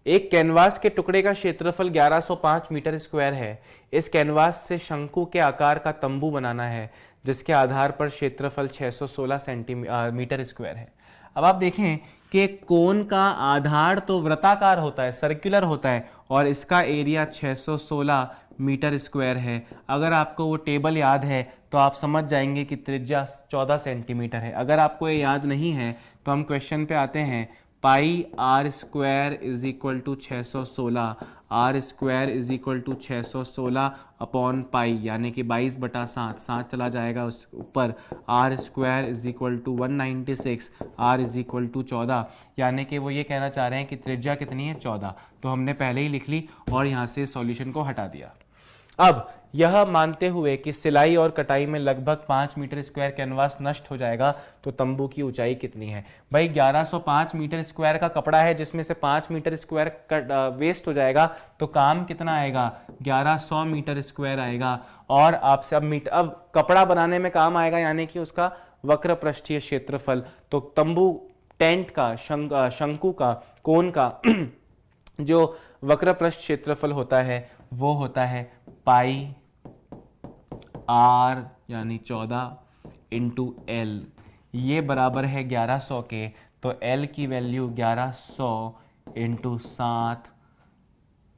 एक कैनवास के टुकड़े का क्षेत्रफल 1105 मीटर स्क्वायर है। इस कैनवास से शंकु के आकार का तंबू बनाना है जिसके आधार पर क्षेत्रफल 616 सेंटीमीटर स्क्वायर है। अब आप देखें कि कोन का आधार तो वृत्ताकार होता है, सर्कुलर होता है, और इसका एरिया 616 मीटर स्क्वायर है। अगर आपको वो टेबल याद है तो आप समझ जाएंगे कि त्रिज्या 14 सेंटीमीटर है। अगर आपको ये याद नहीं है तो हम क्वेश्चन पे आते हैं। Pi R square is equal to 616, R square is equal to 616 upon pi, यानी कि 22/7, 7 चला जाएगा उस ऊपर। R square is equal to 196, R is equal to 14, यानी कि वो ये कहना चाह रहे हैं कि त्रिज्या कितनी है, 14। तो हमने पहले ही लिख ली और यहाँ से सॉल्यूशन को हटा दिया। अब यह मानते हुए कि सिलाई और कटाई में लगभग 5 मीटर स्क्वायर कैनवास नष्ट हो जाएगा तो तंबू की ऊंचाई कितनी है। भाई 1105 मीटर स्क्वायर का कपड़ा है जिसमें से 5 मीटर स्क्वायर वेस्ट हो जाएगा, तो काम कितना आएगा, 1100 मीटर स्क्वायर आएगा। और आपसे अब कपड़ा बनाने में काम आएगा, यानी कि उसका वक्र पृष्ठीय क्षेत्रफल। तो तंबू, टेंट का, शंकु का, कोन का जो वक्र पृष्ठ क्षेत्रफल होता है वो होता है पाई आर यानी 14 इंटू एल। ये बराबर है 1100 के, तो एल की वैल्यू 1100 इंटू 7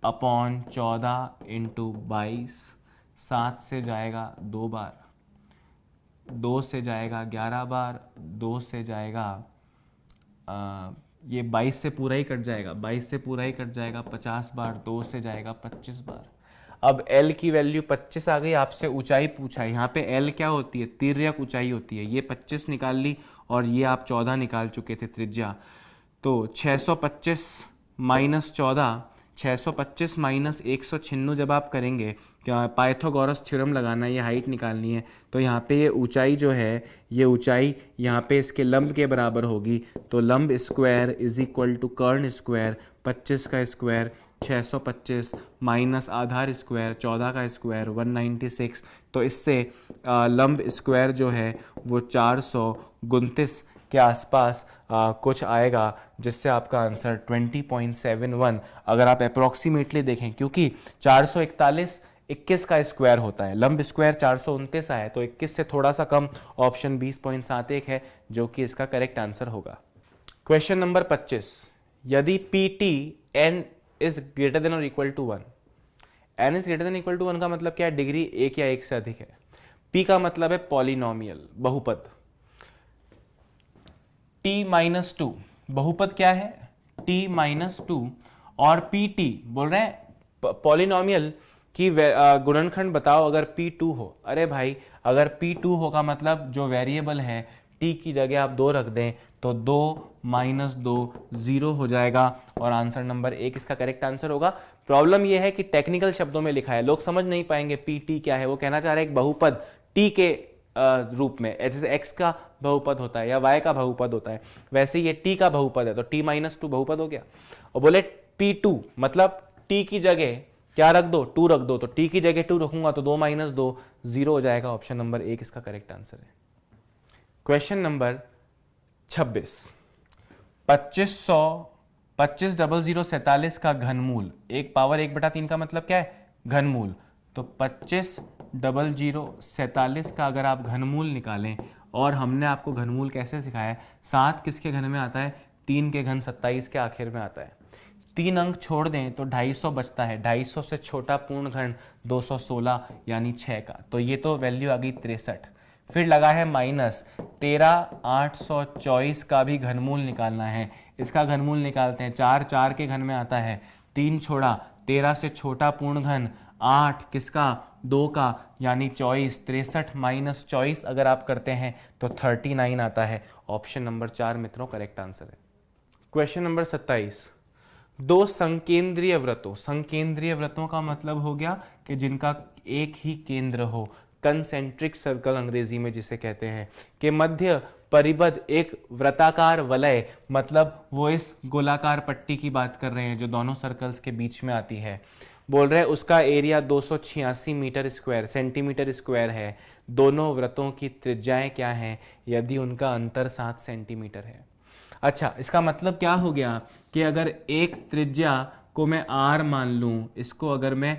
अपॉन 14 इंटू 22। 7 से जाएगा 2 बार, 2 से जाएगा 11 बार, 2 से जाएगा ये 22 से पूरा ही कट जाएगा, 22 से पूरा ही कट जाएगा 50 बार, 2 से जाएगा 25 बार। अब L की वैल्यू 25 आ गई। आपसे ऊंचाई पूछा है, यहाँ पे L क्या होती है, तिर्यक ऊंचाई होती है। ये 25 निकाल ली और ये आप 14 निकाल चुके थे त्रिज्या। तो 625 माइनस 14, 625 माइनस 196 जब आप करेंगे, क्या पाइथागोरस थ्योरम लगाना है, ये हाइट निकालनी है, तो यहाँ पे ये ऊंचाई जो है, ये ऊंचाई यहाँ पे इसके लंब के बराबर होगी। तो लंब स्क्वायर इज इक्वल टू कर्ण स्क्वायर, 25 का स्क्वायर 625 माइनस आधार स्क्वायर 14 का स्क्वायर 196। तो इससे लंब स्क्वायर जो है वो 429 के आसपास कुछ आएगा, जिससे आपका आंसर 20.71। अगर आप अप्रोक्सीमेटली देखें, क्योंकि 441 21 का स्क्वायर होता है, लंब स्क्वायर 429 आया, तो 21 से थोड़ा सा कम ऑप्शन 20.71 है, जो कि इसका करेक्ट आंसर होगा। क्वेश्चन नंबर 25, यदि P T N is greater than और equal to 1, N is greater than equal to 1 का मतलब क्या है, डिग्री 1 या 1 से अधिक है। पी का मतलब है पॉलिनोमियल, बहुपद। टी माइनस 2 बहुपद क्या है, टी माइनस 2, और पी टी बोल रहे हैं पॉलिनोमियल की गुणनखंड बताओ अगर P2 हो। अरे भाई, अगर P2 होगा मतलब जो वेरिएबल है t की जगह आप 2 रख दें तो 2 माइनस 2 0 हो जाएगा, और आंसर नंबर 1 इसका करेक्ट आंसर होगा। प्रॉब्लम यह है कि टेक्निकल शब्दों में लिखा है, लोग समझ नहीं पाएंगे PT क्या है। वो कहना चाह रहे हैं एक बहुपद t के रूप में, जैसे x का बहुपद होता है या y का बहुपद होता है, वैसे ये t का बहुपद है, तो t माइनस 2 बहुपद हो गया। और बोले P2 मतलब t की जगह क्या रख दो, 2 रख दो, तो t की जगह 2 रखूंगा तो 2 माइनस 2 0 हो जाएगा। ऑप्शन नंबर 1 इसका करेक्ट आंसर है। क्वेश्चन नंबर 26, 25,047 का घनमूल, एक पावर 1/3 का मतलब क्या है, घनमूल। तो 25,047 का अगर आप घनमूल निकालें, और हमने आपको घनमूल कैसे सिखाया है, 7 किसके घन में आता है, 3 के घन 27 के आखिर में आता है। 3 अंक छोड़ दें तो 250 बचता है, 250 से छोटा पूर्ण घन 216 यानी 6 का, तो ये तो वैल्यू आ गई 63। फिर लगा है माइनस 13,824 का भी घनमूल निकालना है। इसका घनमूल निकालते हैं, 4 4 के घन में आता है, 3 छोड़ा, 13 से छोटा पूर्ण घन 8 किसका, 2 का, यानी 24। 63 माइनस 24 अगर आप करते हैं तो 39 आता है। ऑप्शन नंबर 4 मित्रों करेक्ट आंसर है। क्वेश्चन नंबर 27, दो संकेंद्रीय वृत्तों, संकेंद्रीय वृत्तों का मतलब हो गया कि जिनका एक ही केंद्र हो, कंसेंट्रिक सर्कल अंग्रेजी में जिसे कहते हैं, के मध्य परिबद्ध एक वृत्ताकार वलय, मतलब वो इस गोलाकार पट्टी की बात कर रहे हैं जो दोनों सर्कल्स के बीच में आती है। बोल रहे हैं उसका area 286 metre square centimetre square है। दोनों वृत्तों की त्रिज्याएं क्या हैं यदि उनका अंतर 7 सेंटीमीटर है। अच्छा, इसका मतलब क्या हो गया कि अगर एक त्रिज्या को मैं r मान लूँ, इसको अगर मैं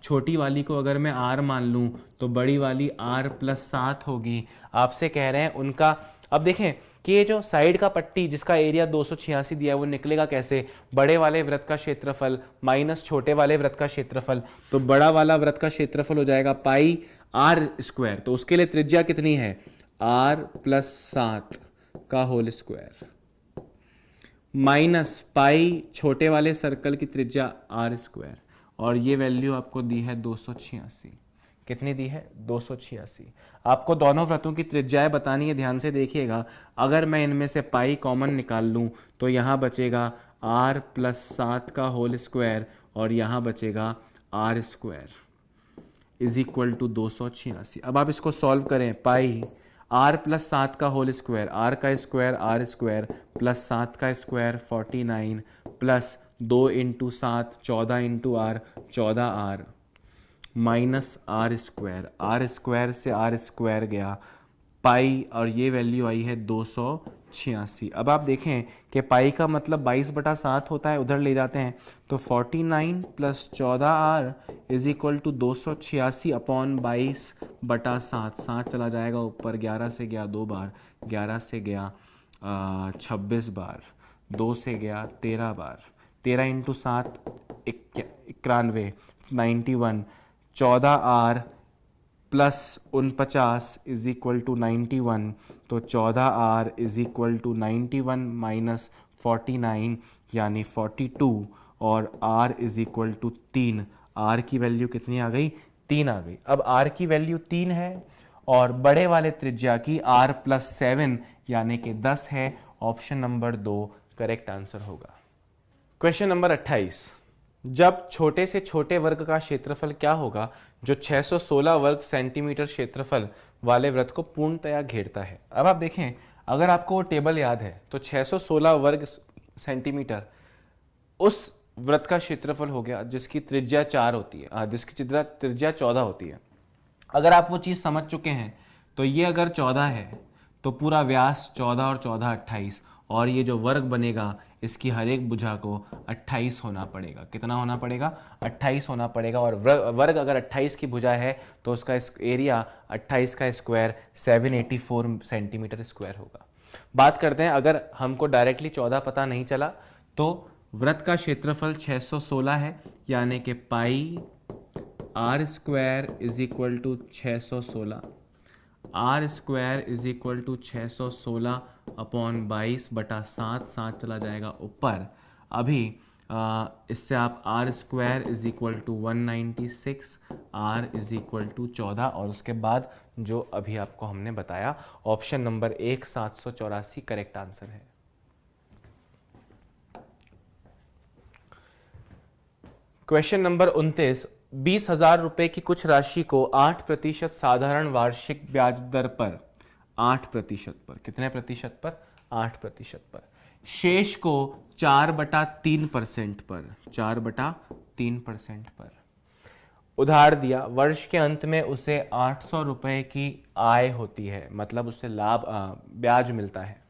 छोटी वाली को अगर मैं r मान लूँ तो बड़ी वाली r+7 होगी। आपसे कह रहे हैं उनका, अब देखें कि ये जो साइड का पट्टी जिसका एरिया 286 दिया है वो निकलेगा कैसे, बड़े वाले वृत्त का क्षेत्रफल माइनस छोटे वाले वृत्त का क्षेत्रफल, तो बड़ा वाला वृत्त का क्षेत्रफल हो जाएगा पाई r², तो उसके लिए त्रिज्या कितनी है r+7 का होल स्क्वायर माइनस पाई छोटे वाले सर्कल की त्रिज्या r², और ये वैल्यू आपको दी है 286। कितनी दी है 286। आपको दोनों वृत्तों की त्रिज्याएं बतानी है, ध्यान से देखिएगा। अगर मैं इनमें से पाई कॉमन निकाल लूं तो यहाँ बचेगा r+7 का होल स्क्वायर और यहाँ बचेगा r² इज इक्वल टू 286। अब आप इसको सॉल्व करें, पाई r+7 का होल स्क्वायर, r का स्क्वायर r² प्लस 7 का square 49 plus 2 × 7 14 × r 14r minus r² से r² गया पाई, और ये वैल्यू आई है 286। अब आप देखें कि पाई का मतलब 22/7 होता है, उधर ले जाते हैं तो 49 plus 14r is equal to 286 upon 22/7। 7 चला जाएगा ऊपर, 11 से गया 2 बार, 11 से गया 26 बार, 2 से गया 13 बार, 13 × 7 91 91, 14r plus 49 is equal to 91, तो 14r is equal to 91 minus 49 यानी 42, और r is equal to 3। r की वैल्यू कितनी आ गई 3 आ गई। अब r की वैल्यू 3 है और बड़े वाले त्रिज्या की r+7 यानी कि 10 है। ऑप्शन नंबर 2 करेक्ट आंसर होगा। क्वेश्चन नंबर 28, जब छोटे से छोटे वर्ग का क्षेत्रफल क्या होगा जो 616 वर्ग सेंटीमीटर क्षेत्रफल वाले वृत्त को पूर्णतया घेरता है। अब आप देखें, अगर आपको वो टेबल याद है तो 616 वर्ग सेंटीमीटर उस वृत्त का क्षेत्रफल हो गया जिसकी त्रिज्या 4 होती है, जिसकी त्रिज्या 14 होती है। अगर आप वो चीज़ समझ चुके हैं तो ये अगर 14 है तो पूरा व्यास 14 और 14 28, और ये जो वर्ग बनेगा इसकी हर एक भुजा को 28 होना पड़ेगा। कितना होना पड़ेगा 28 होना पड़ेगा, और वर्ग अगर 28 की भुजा है तो उसका एरिया 28 का स्क्वायर 784 सेंटीमीटर स्क्वायर होगा। बात करते हैं, अगर हमको डायरेक्टली 14 पता नहीं चला तो वृत्त का क्षेत्रफल 616 है, यानी कि pi r² is equal to 616, r² is equal to 616 upon 22/7, 7 चला जाएगा ऊपर। अभी इससे आप r² is equal to 196, r is equal to 14, और उसके बाद जो अभी आपको हमने बताया ऑप्शन नंबर 1 784 करेक्ट आंसर है। क्वेश्चन नंबर 29, 20,000 रुपए की कुछ राशि को 8% साधारण वार्षिक ब्याज दर पर 8% पर, कितने प्रतिशत पर 8% पर, शेष को 4/3% पर 4/3% पर उधार दिया। वर्ष के अंत में उसे 800 रुपए की आय होती है, मतलब उसे लाभ ब्याज मिलता है।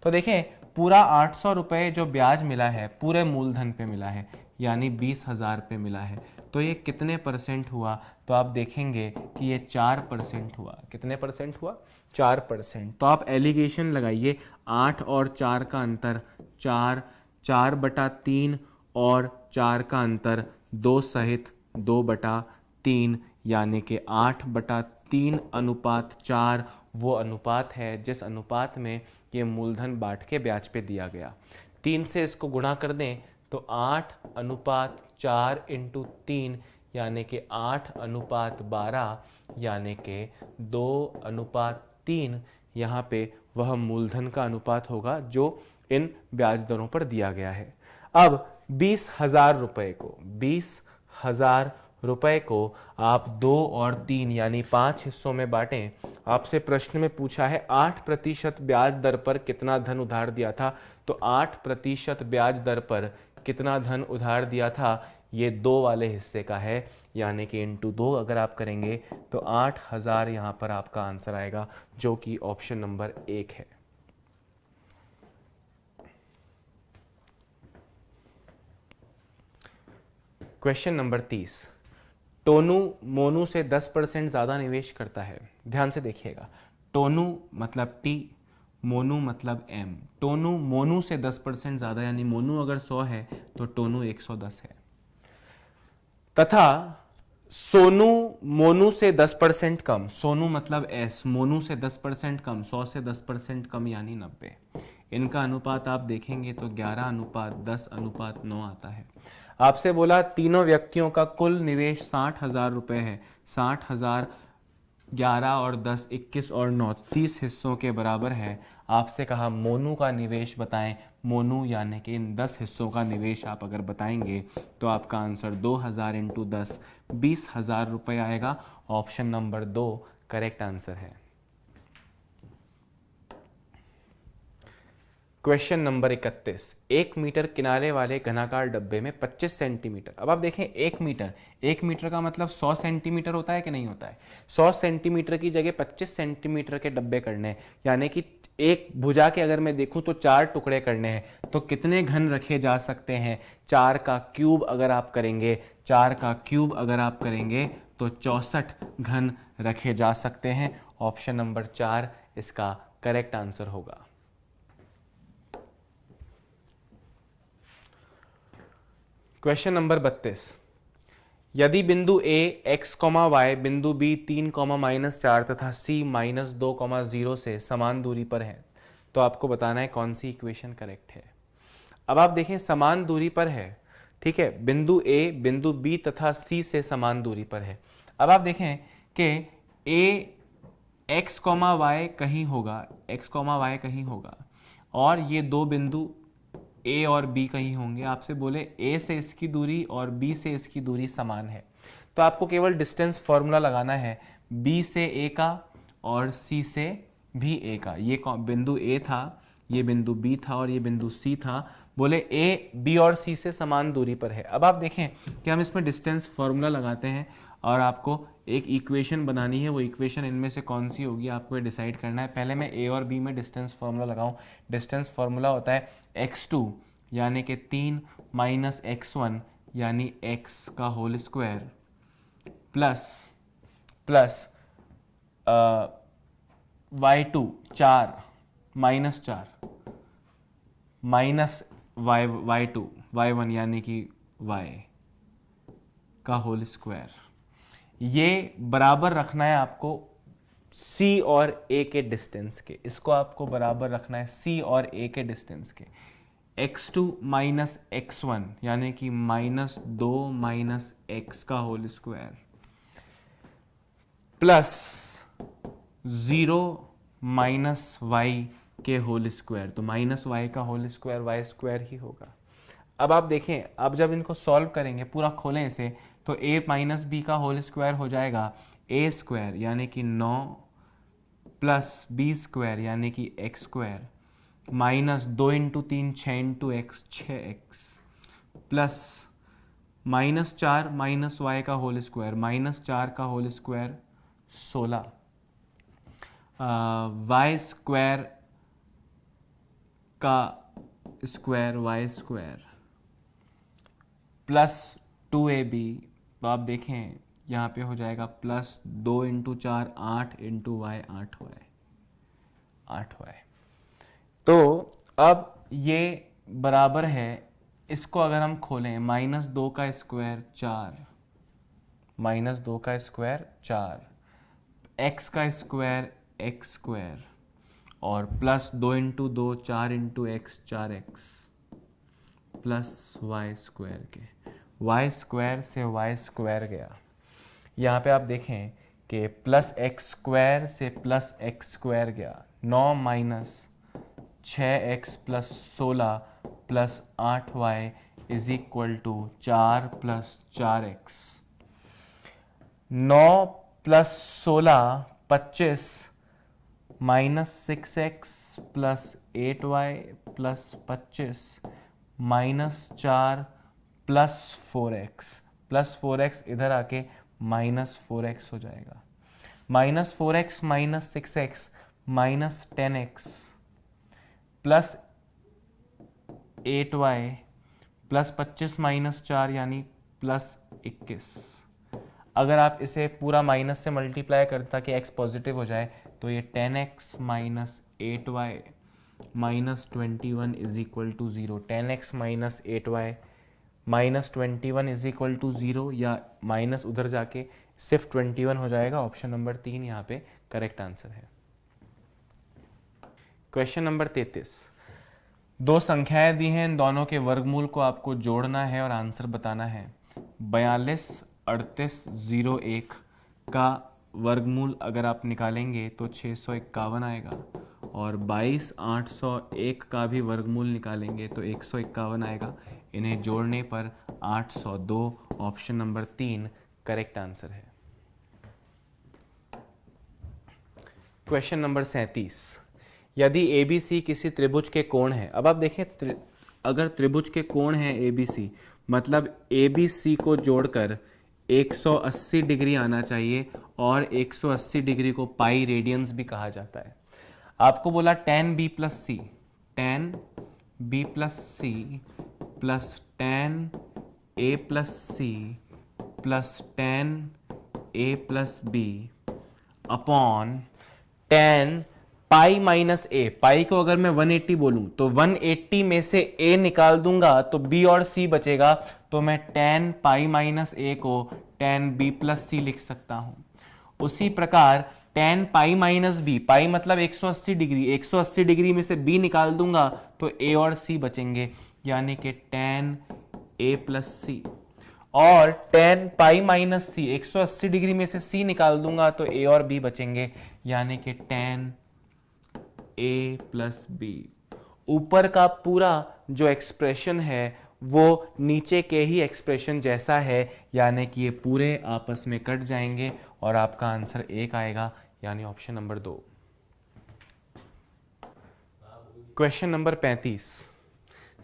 तो देखें, पूरा 800 रुपए जो ब्याज मिला है पूरे मूलधन पे मिला है, यानी 20,000 पे मिला है, तो ये कितने परसेंट हुआ, तो आप देखेंगे कि ये 4% हुआ। कितने परसेंट हुआ 4%। तो आप एलिगेशन लगाइए, 8 और 4 का अंतर 4, 4/3 और 4 का अंतर 2 सहित 2/3, यानी कि 8/3 अनुपात 4 वो अनुपात है जिस अनुपात में ये मूलधन बांट के ब्याज पे दिया गया। 3 से इसको गुणा कर दें तो 8/4 × 3 यानी कि 8/12, यानी कि 2/3 यहाँ पे वह मूलधन का अनुपात होगा जो इन ब्याज दरों पर दिया गया है। अब 20,000 रुपए को 20,000 रुपए को आप 2 और 3 यानी 5 हिस्सों में बांटें। आपसे प्रश्न में पूछा है 8% ब्याज दर पर कितना धन उधार दिया था, तो 8% ब्याज दर पर कितना धन उधार दिया था ये 2 वाले हिस्से का है, यानी कि इंटू 2 अगर आप करेंगे तो 8,000 यहाँ पर आपका आंसर आएगा, जो कि ऑप्शन नंबर 1 है। क्वेश्चन नंबर 30, टोनू मोनू से 10% ज़्यादा निवेश करता है। ध्यान से देखिएगा, टोनू मतलब टी, मोनू मतलब एम। टोनू मोनू से 10% ज़्यादा, यानी मोनू अगर 100 है तो टोनू 110 है। तथा सोनू मोनू से 10% कम, सोनू मतलब एस, मोनू से 10% कम, 100 से 10% कम यानी 90। इनका अनुपात आप देखेंगे तो 11:10:9 आता है। आपसे बोला तीनों व्यक्तियों का कुल निवेश 60,000 रुपये है। 60,000 11 और 10 21 और 9 30 हिस्सों के बराबर है। आपसे कहा मोनू का निवेश बताएं। मोनू यानी कि इन 10 हिस्सों का निवेश आप अगर बताएंगे तो आपका आंसर 2000 इंटू 10 20,000 रुपये आएगा। ऑप्शन नंबर 2 करेक्ट आंसर है। क्वेश्चन नंबर 31, 1 मीटर किनारे वाले घनाकार डब्बे में 25 सेंटीमीटर। अब आप देखें 1 मीटर का मतलब 100 सेंटीमीटर होता है कि नहीं होता है। 100 सेंटीमीटर की जगह 25 सेंटीमीटर के डब्बे करने हैं, यानी कि एक भुजा के अगर मैं देखूं तो 4 टुकड़े करने हैं। तो कितने घन रखे जा सकते हैं? 4 का क्यूब अगर आप करेंगे, 4 का क्यूब अगर आप करेंगे तो 64 घन रखे जा सकते हैं। ऑप्शन नंबर 4 इसका करेक्ट आंसर होगा। क्वेश्चन नंबर 32, यदि बिंदु A x, y बिंदु B 3, -4 तथा C -2, 0 से समान दूरी पर है तो आपको बताना है कौन सी इक्वेशन करेक्ट है। अब आप देखें समान दूरी पर है, ठीक है, बिंदु A बिंदु B तथा C से समान दूरी पर है। अब आप देखें कि A x, y कहीं होगा, x, y कहीं होगा और ये दो बिंदु A और B कहीं होंगे। आपसे बोले A से इसकी दूरी और B से इसकी दूरी समान है, तो आपको केवल डिस्टेंस फॉर्मूला लगाना है B से A का और C से भी A का। ये बिंदु A था, ये बिंदु B था और ये बिंदु C था। बोले A B और C से समान दूरी पर है। अब आप देखें कि हम इसमें डिस्टेंस फॉर्मूला लगाते हैं और आपको एक इक्वेशन बनानी है। वो इक्वेशन इनमें से कौन सी होगी आपको ये डिसाइड करना है। पहले मैं A और B में डिस्टेंस फार्मूला लगाऊं। डिस्टेंस फार्मूला होता है x2 यानी कि 3 माइनस x1 यानी x का whole square plus y2 4 minus 4 minus y2 y1 यानी कि y का होल स्क्वायर। ये बराबर रखना है आपको C और A के डिस्टेंस के। इसको आपको बराबर रखना है C और A के डिस्टेंस के। x2 माइनस x1 यानी कि -2 माइनस x का whole square plus 0 minus y के होल स्क्वायर। तो माइनस y का होल स्क्वायर y स्क्वायर ही होगा। अब आप देखें, अब जब इनको सॉल्व करेंगे, पूरा खोलें इसे, तो a माइनस बी का होल स्क्वायर हो जाएगा a स्क्वायर यानी कि 9 प्लस b स्क्वायर यानी कि x square minus 2 into 3 6 into x 6x plus -4 minus y का होल स्क्वायर -4 का होल स्क्वायर 16 y स्क्वायर का square y square plus 2ab। तो आप देखें यहाँ पे हो जाएगा plus 2 into 4 8 into Y 8y। तो अब ये बराबर है, इसको अगर हम खोलें -2 का स्क्वायर 4 -2 का स्क्वायर 4 x का स्क्वायर x स्क्वायर और plus 2 into 2 4 into X 4x plus Y square के। वाई स्क्वायर से वाई स्क्वायर गया। यहाँ पे आप देखें कि प्लस एक्स स्क्वायर से प्लस एक्स स्क्वायर गया। 9 minus 6x plus 16 plus 8y is equal to 4 plus 4x। 9 plus 16 25 minus 6x plus 8y plus 25 minus 4 plus 4x इधर आके माइनस 4x हो जाएगा। Minus 4x minus 6x minus 10x plus 8y plus 25 minus 4 यानी plus 21। अगर आप इसे पूरा minus से मल्टीप्लाई करें ताकि x पॉजिटिव हो जाए तो ये 10x minus 8y minus 21 is equal to 0। 10x minus 8y minus 21 is equal to 0, या माइनस उधर जाके सिर्फ 21 हो जाएगा। ऑप्शन नंबर 3 यहाँ पे करेक्ट आंसर है। क्वेश्चन नंबर 33, दो संख्याएं दी हैं, इन दोनों के वर्गमूल को आपको जोड़ना है और आंसर बताना है। 42 38 01 का वर्गमूल अगर आप निकालेंगे तो 651 आएगा, और 22 801 का भी वर्गमूल निकालेंगे तो 151 आएगा। इन्हें जोड़ने पर 802। ऑप्शन नंबर 3 करेक्ट आंसर है। क्वेश्चन नंबर 37, यदि ABC किसी त्रिभुज के कोण है। अब आप देखें, अगर त्रिभुज के कोण है ABC, मतलब ABC को जोड़कर 180 डिग्री आना चाहिए, और 180 डिग्री को पाई रेडियंस भी कहा जाता है। आपको बोला tan B plus C, tan B plus C plus tan A plus C plus tan A plus B upon tan pi minus A. Pi को अगर मैं 180 बोलूं तो 180 में से a निकाल दूंगा तो b और c बचेगा, तो मैं tan पाई माइनस ए को tan b प्लस सी लिख सकता हूं। उसी प्रकार tan पाई माइनस बी, पाई मतलब 180 डिग्री, 180 डिग्री में से b निकाल दूंगा तो a और c बचेंगे, यानी कि tan a प्लस सी। और tan पाई माइनस सी, 180 डिग्री में से c निकाल दूंगा तो a और b बचेंगे, यानी कि tan a प्लस बी। ऊपर का पूरा जो एक्सप्रेशन है वो नीचे के ही एक्सप्रेशन जैसा है, यानी कि ये पूरे आपस में कट जाएंगे और आपका आंसर 1 आएगा, यानी ऑप्शन नंबर 2। क्वेश्चन नंबर 35,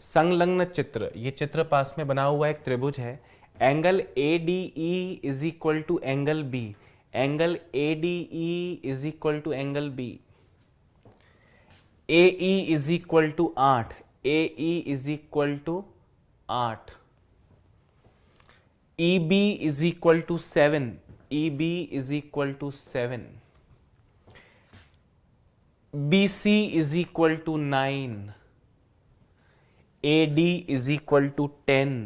संलग्न चित्र। ये चित्र पास में बना हुआ एक त्रिभुज है। Angle ADE is equal to angle B, angle ADE is equal to angle B। AE is equal to 8, AE is equal to 8। EB is equal to 7, EB is equal to 7। BC is equal to 9, AD is equal to 10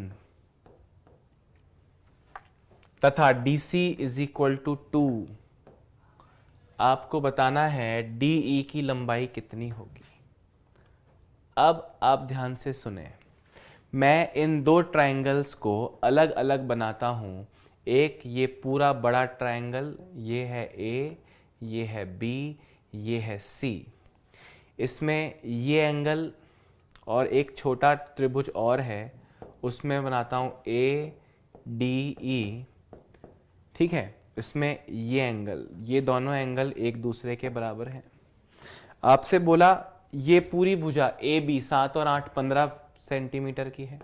तथा DC is equal to 2। आपको बताना है DE की लंबाई कितनी होगी। अब आप ध्यान से सुने, मैं इन दो ट्रायंगल्स को अलग अलग बनाता हूं। एक ये पूरा बड़ा ट्रायंगल, ये है A, ये है B, ये है C। इसमें ये एंगल और एक छोटा त्रिभुज और है, उसमें बनाता हूं ADE, ठीक है। इसमें ये एंगल, ये दोनों एंगल एक दूसरे के बराबर हैं। आपसे बोला ये पूरी भुजा AB 7 और 8 15 सेंटीमीटर की है,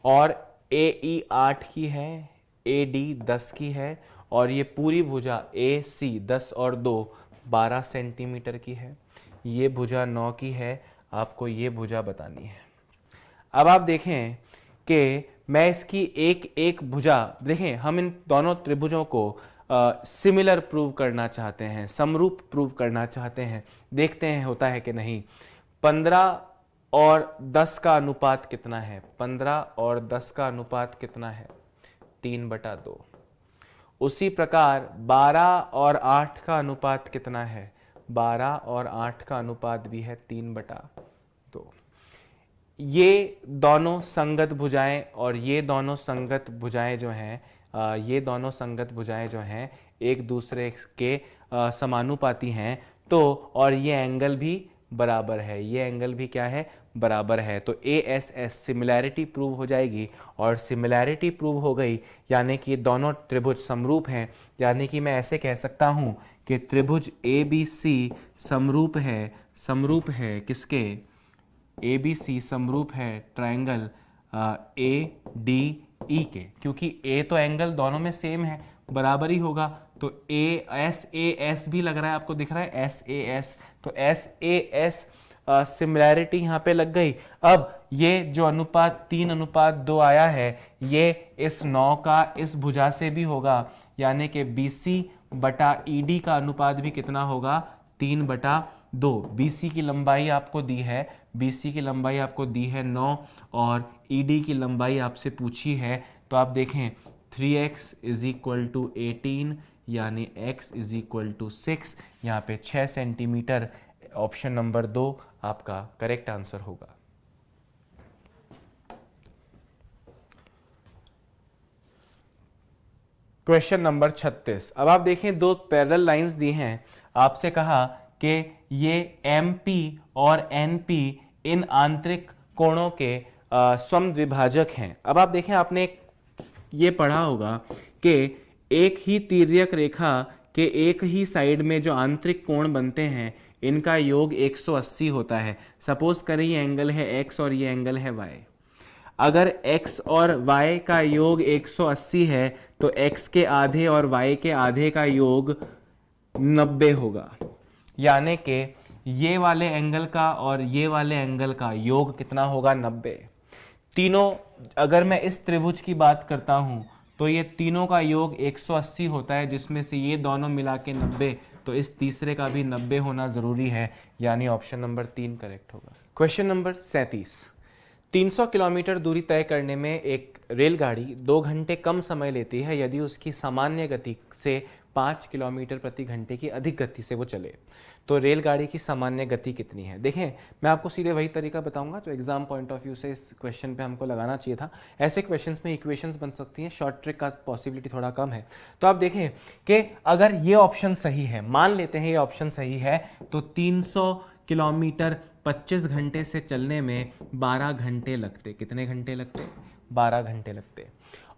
और AE 8 की है, AD 10 की है, और ये पूरी भुजा AC 10 और 2 12 सेंटीमीटर की है। ये भुजा 9 की है। आपको ये भुजा बतानी है। अब आप देखें कि मैं इसकी एक एक भुजा, देखें हम इन दोनों त्रिभुजों को सिमिलर प्रूव करना चाहते हैं, समरूप प्रूव करना चाहते हैं। देखते हैं होता है कि नहीं। 15 और 10 का अनुपात कितना है? 15 और 10 का अनुपात कितना है? 3/2। उसी प्रकार 12 और 8 का अनुपात कितना है? 12 और 8 का अनुपात भी है 3/2। ये दोनों संगत भुजाएं और ये दोनों संगत भुजाएं जो हैं, ये दोनों संगत भुजाएं जो हैं एक दूसरे के समानुपाती हैं। तो और ये एंगल भी बराबर है, ये एंगल भी क्या है? बराबर है। तो ASS सिमिलैरिटी प्रूव हो जाएगी, और सिमिलैरिटी प्रूव हो गई यानी कि दोनों त्रिभुज समरूप हैं। यानी कि मैं ऐसे कह सकता हूं कि त्रिभुज ABC समरूप है किसके? ABC समरूप है ट्रायंगल ADE के, क्योंकि A तो एंगल दोनों में सेम है, बराबर ही होगा। तो SAS भी लग रहा है, आपको दिख रहा है SAS। तो SAS सिमिलैरिटी यहाँ पे लग गई। अब ये जो अनुपात 3:2 आया है ये इस 9 का इस भुजा से भी होगा, यानी कि BC बटा ED का अनुपात भी कितना होगा 3/2। BC की लंबाई आपको दी है, BC की लंबाई आपको दी है 9 और ED की लंबाई आपसे पूछी है, तो आप देखें 3x इज इक्वल टू 18 यानी x इज इक्वल टू 6, यहाँ पे 6 सेंटीमीटर। ऑप्शन नंबर 2 आपका करेक्ट आंसर होगा। Question number 36। अब आप देखें दो पैरेलल लाइंस दी हैं, आपसे कहा कि ये MP और NP इन आंतरिक कोणों के समद्विभाजक हैं। अब आप देखें आपने ये पढ़ा होगा कि एक ही तिर्यक रेखा के एक ही साइड में जो आंतरिक कोण बनते हैं इनका योग 180 होता है। सपोज करें ये एंगल है x और ये एंगल है y। अगर x और y का योग 180 है तो x के आधे और y के आधे का योग 90 होगा, यानी कि ये वाले एंगल का और ये वाले एंगल का योग कितना होगा 90। तीनों, अगर मैं इस त्रिभुज की बात करता हूं तो ये तीनों का योग 180 होता है, जिसमें से ये दोनों मिला के 90, तो इस तीसरे का भी 90 होना जरूरी है, यानी ऑप्शन नंबर 3 करेक्ट होगा। Question number 37। 300 किलोमीटर दूरी तय करने में एक रेलगाड़ी 2 घंटे कम समय लेती है यदि उसकी सामान्य गति से 5 किलोमीटर प्रति घंटे की अधिक गति से वो चले। तो रेलगाड़ी की सामान्य गति कितनी है? देखें, मैं आपको सीधे वही तरीका बताऊंगा जो एग्जाम पॉइंट ऑफ व्यू से इस क्वेश्चन पे हमको लगाना चाहिए था। ऐसे क्वेश्चंस में इक्वेशंस बन सकती हैं, शॉर्ट ट्रिक का पॉसिबिलिटी थोड़ा कम है। तो आप देखें कि अगर ये ऑप्शन सही है, मान लेते हैं ये ऑप्शन सही है, तो 300 किलोमीटर 25 घंटे से चलने में 12 घंटे लगते। कितने घंटे लगते? 12 घंटे लगते।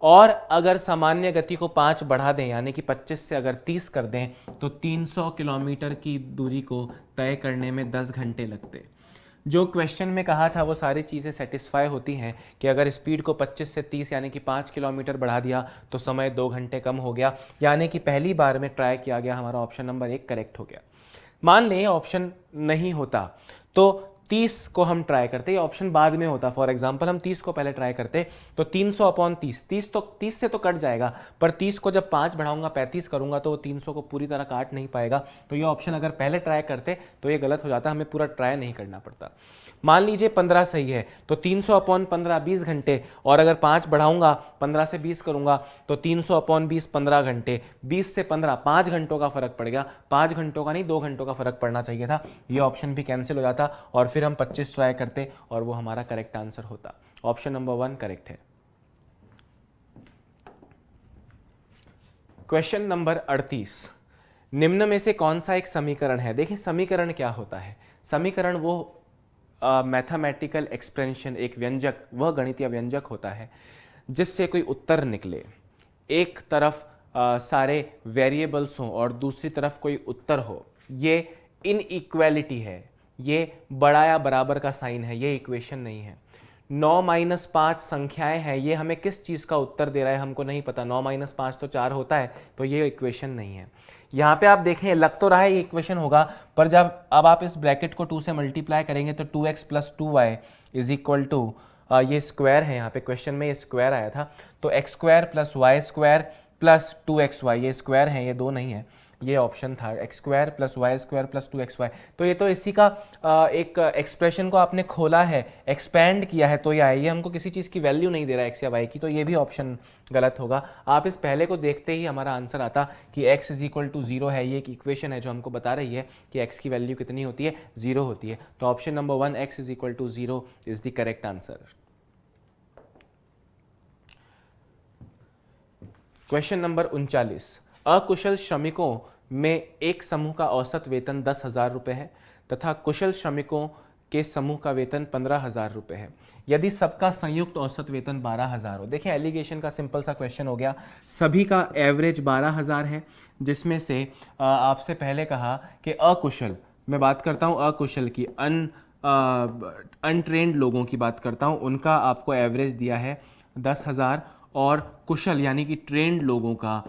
और अगर सामान्य गति को 5 बढ़ा दें, यानी कि 25 से अगर 30 कर दें, तो 300 किलोमीटर की दूरी को तय करने में 10 घंटे लगते। जो क्वेश्चन में कहा था वो सारी चीज़ें सेटिस्फाई होती हैं कि अगर स्पीड को 25 से 30 यानी कि 5 किलोमीटर बढ़ा दिया तो समय 2 घंटे कम हो गया, यानी कि पहली बार में ट्राई किया गया, हमारा ऑप्शन नंबर 1 करेक्ट हो गया। मान लें ऑप्शन नहीं होता तो 30 को हम ट्राई करते, ये ऑप्शन बाद में होता। फॉर एग्जांपल हम 30 को पहले ट्राई करते तो 300/30, 30 से तो कट जाएगा, पर 30 को जब 5 बढ़ाऊंगा 35 करूंगा तो वो 300 को पूरी तरह काट नहीं पाएगा। तो ये ऑप्शन अगर पहले ट्राई करते तो ये गलत हो जाता, हमें पूरा ट्राई नहीं करना पड़ता। मान लीजिए 15 सही है तो 300/15 20 घंटे, और अगर 5 बढ़ाऊंगा 15 से 20 करूंगा तो 300/20 15 घंटे, 20 से 15 5 घंटों का फर्क पड़ गया। 5 घंटों का नहीं 2 घंटों का फर्क पड़ना चाहिए था। ये ऑप्शन भी कैंसिल हो जाता और फिर हम 25 ट्राई करते और वो हमारा करेक्ट आंसर होता। ऑप्शन नंबर 1 करेक्ट है। Question number 38। निम्न में से कौन सा एक समीकरण है? देखिए समीकरण क्या होता है? समीकरण वो मैथमेटिकल एक्सप्रेशन, एक व्यंजक, वह गणितीय व्यंजक होता है जिससे कोई उत्तर निकले। एक तरफ सारे वेरिएबल्स हों और दूसरी तरफ कोई उत्तर हो, ये इनइक्वालिटी है, ये बड़ा या बराबर का साइन है, ये इक्वेशन नहीं है। 9 - 5 संख्याएं हैं, ये हमें किस चीज़ का उत्तर दे रहा है हमको नहीं पता। 9 - 5 तो 4 होता है, तो ये इक्वेशन नहीं है। यहाँ पे आप देखें लग तो रहा है ये इक्वेशन होगा, पर जब अब आप इस ब्रैकेट को 2 से मल्टीप्लाई करेंगे तो 2x + 2y is equal to, ये स्क्वायर है, यहाँ पे क्वेश्चन में ये स्क्वायर आया था, तो x² + y² + 2xy, ये स्क्वायर है, ये 2 नहीं है, ये ऑप्शन था x² + y² + 2xy। तो ये तो इसी का एक एक्सप्रेशन को आपने खोला है, एक्सपैंड किया है, तो ये आया। ये हमको किसी चीज़ की वैल्यू नहीं दे रहा है x या y की, तो ये भी ऑप्शन गलत होगा। आप इस पहले को देखते ही हमारा आंसर आता कि x = 0 है। ये एक इक्वेशन है जो हमको बता रही है कि x की वैल्यू कितनी होती है, 0 होती है। तो option number 1 x = 0 is the correct answer. Question number 39। अकुशल श्रमिकों में एक समूह का औसत वेतन 10,000 रुपये है तथा कुशल श्रमिकों के समूह का वेतन 15,000 रुपये है। यदि सबका संयुक्त औसत वेतन 12,000 हो। देखिए एलिगेशन का सिंपल सा क्वेश्चन हो गया, सभी का एवरेज 12,000 है, जिसमें से आपसे पहले कहा कि अकुशल, मैं बात करता हूँ अकुशल की, अनट्रेंड लोगों की बात करता हूँ, उनका आपको एवरेज दिया है 10,000 और कुशल यानी कि ट्रेंड लोगों का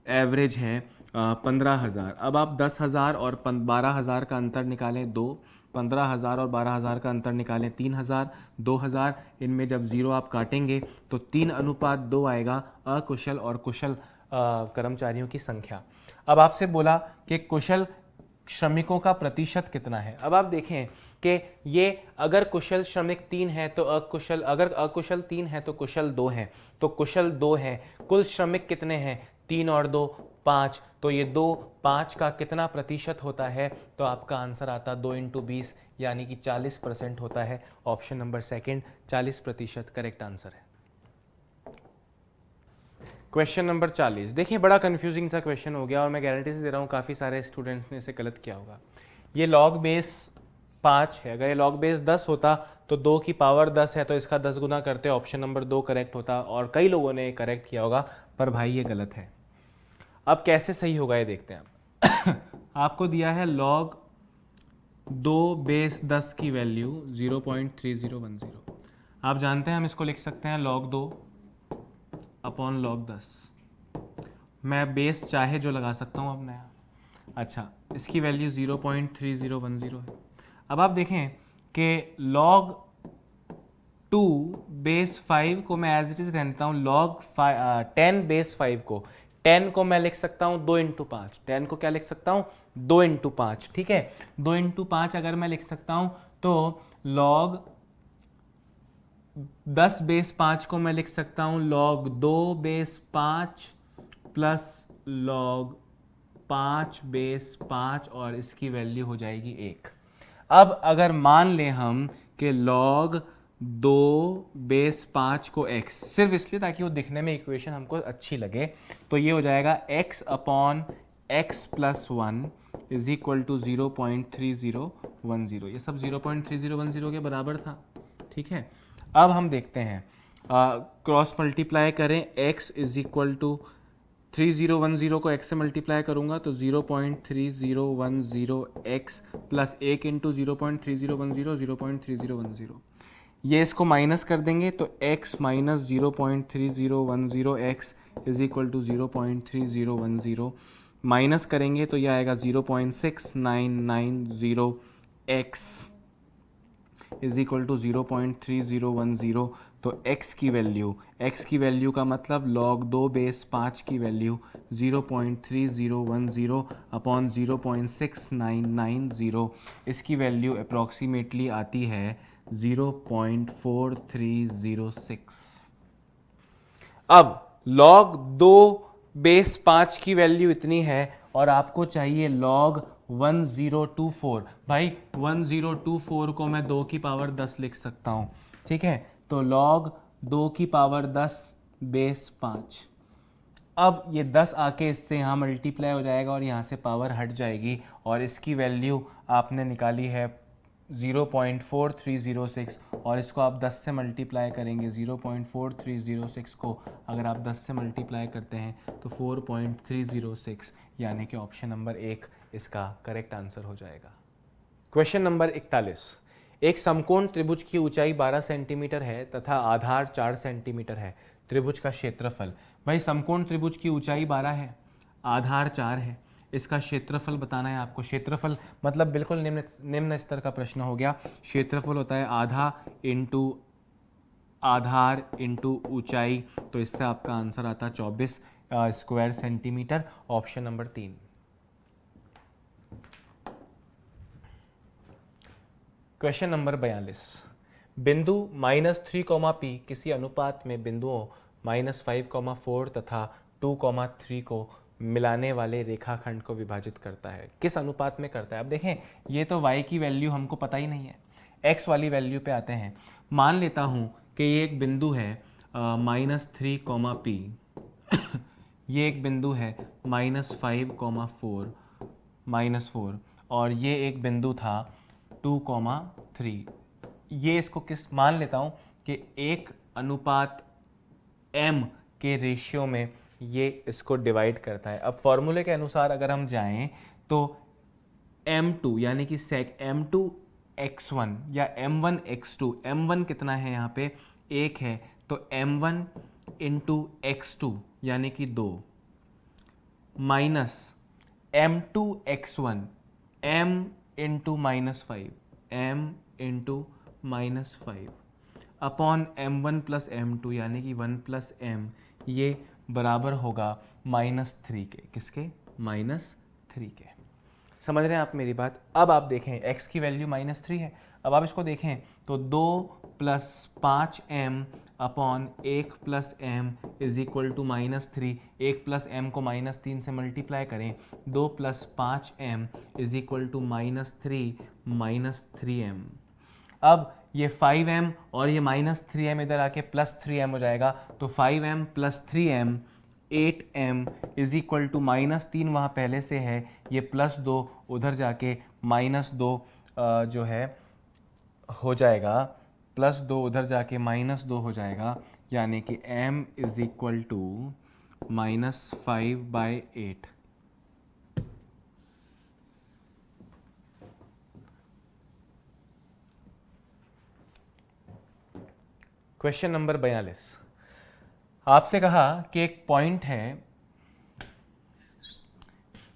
एवरेज है 15,000। अब आप 10,000 और 12,000 का अंतर निकालें 2, 15,000 और 12,000 का अंतर निकालें 3,000, 2,000, इनमें जब 0 आप काटेंगे तो 3:2 आएगा अकुशल और कुशल कर्मचारियों की संख्या। अब आपसे बोला कि कुशल श्रमिकों का प्रतिशत कितना है। अब आप देखें कि ये अगर कुशल श्रमिक 3 है तो अकुशल, अगर अकुशल 3 है तो कुशल 2 हैं, तो कुशल 2 हैं। कुल श्रमिक कितने हैं? 3 और 2 5, तो ये 2 5 का कितना प्रतिशत होता है? तो आपका आंसर आता 2 × 20 यानी कि 40% होता है। Option number second 40% correct answer है। क्वेश्चन नंबर 40, देखिए बड़ा कंफ्यूजिंग सा क्वेश्चन हो गया और मैं गारंटी से दे रहा हूँ काफ़ी सारे स्टूडेंट्स ने इसे गलत किया होगा। ये लॉग बेस 5 है, अगर ये लॉग बेस 10 होता तो 2 की पावर 10 है तो इसका 10 गुना करते ऑप्शन नंबर 2 करेक्ट होता, और कई लोगों ने करेक्ट किया होगा, पर भाई ये गलत है। अब कैसे सही होगा ये देखते हैं आप। आपको दिया है लॉग 2 बेस 10 की वैल्यू 0.3010। आप जानते हैं हम इसको लिख सकते हैं log 2 अपॉन log 10। मैं बेस चाहे जो लगा सकता हूँ अब नया। अच्छा, इसकी वैल्यू 0.3010 है। अब आप देखें कि log 2 बेस 5 को मैं एज इट इज रहता हूँ log 10 बेस 5 को, 10 को मैं लिख सकता हूँ 2 × 5। 10 को क्या लिख सकता हूँ? 2 × 5, ठीक है। 2 × 5 अगर मैं लिख सकता हूँ तो log 10 बेस 5 को मैं लिख सकता हूँ log 2 base 5 plus log 5 base 5, और इसकी वैल्यू हो जाएगी 1। अब अगर मान लें हम कि log 2 बेस 5 को x, सिर्फ इसलिए ताकि वो दिखने में इक्वेशन हमको अच्छी लगे, तो ये हो जाएगा x upon x plus 1 is equal to 0.3010। ये सब 0.3010 के बराबर था, ठीक है। अब हम देखते हैं, क्रॉस मल्टीप्लाई करें, x इज इक्वल टू 3010 को x से मल्टीप्लाई करूंगा तो 0.3010x प्लस 1 इंटू 0.3010 0.3010। ये इसको माइनस कर देंगे तो x minus 0.3010x is equal to 0.3010, minus करेंगे तो यह आएगा 0.6990x इज इक्वल टू 0.3010। तो x की वैल्यू का मतलब log 2 बेस 5 की वैल्यू 0.3010 अपॉन 0.6990, इसकी वैल्यू अप्रॉक्सीमेटली आती है 0.4306। अब log 2 बेस 5 की वैल्यू इतनी है और आपको चाहिए log 1024। भाई 1024 को मैं 2 की पावर 10 लिख सकता हूँ, ठीक है। तो log 2 की पावर 10 बेस 5। अब ये 10 आके इससे यहाँ मल्टीप्लाई हो जाएगा और यहाँ से पावर हट जाएगी, और इसकी वैल्यू आपने निकाली है 0.4306, और इसको आप 10 से मल्टीप्लाई करेंगे। 0.4306 को अगर आप 10 से मल्टीप्लाई करते हैं तो 4.306, यानी कि ऑप्शन नंबर 1 इसका करेक्ट आंसर हो जाएगा। क्वेश्चन नंबर 41, एक समकोण त्रिभुज की ऊंचाई 12 सेंटीमीटर है तथा आधार 4 सेंटीमीटर है। त्रिभुज का क्षेत्रफल। भाई समकोण त्रिभुज की ऊंचाई 12 है, आधार 4 है, इसका क्षेत्रफल बताना है आपको। क्षेत्रफल मतलब बिल्कुल निम्न स्तर का प्रश्न हो गया। क्षेत्रफल होता है आधा इंटू आधार इंटू ऊंचाई, तो इससे आपका आंसर आता है 24 square centimetre, option number 3। Question number 42, बिंदु -3, P किसी अनुपात में बिंदुओं -5, 4 तथा 2, 3 को मिलाने वाले रेखाखंड को विभाजित करता है। किस अनुपात में करता है? अब देखें, ये तो y की वैल्यू हमको पता ही नहीं है, x वाली वैल्यू पे आते हैं। मान लेता हूँ कि ये एक बिंदु है -3, P ये एक बिंदु है -5, 4 और ये एक बिंदु था 2, 3। ये इसको किस मान लेता हूँ कि 1:m के रेशियो में ये इसको डिवाइड करता है। अब फॉर्मूले के अनुसार अगर हम जाएं तो m2 यानी कि m2x1 या m1x2, m1 कितना है यहाँ पे 1 है, तो m1 इंटू x2 यानी कि 2 minus m2x1 m into -5 m into -5 upon m1 plus m2 यानी कि 1 प्लस m, ये बराबर होगा -3 के। किसके? -3 के। समझ रहे हैं आप मेरी बात? अब आप देखें x की वैल्यू -3 है। अब आप इसको देखें तो 2 plus 5m upon 1 plus m is equal to -3। 1 plus m को -3 से मल्टीप्लाई करें, 2 plus 5m is equal to -3m। अब ये 5m और ये -3m इधर आके +3m हो जाएगा, तो 5m plus 3m 8m is equal to -3 वहाँ पहले से है, ये +2 उधर जाके -2 जो है हो जाएगा, +2 उधर जाके -2 हो जाएगा, यानी कि m is equal to -5/8। Question number 42, आपसे कहा कि एक पॉइंट है।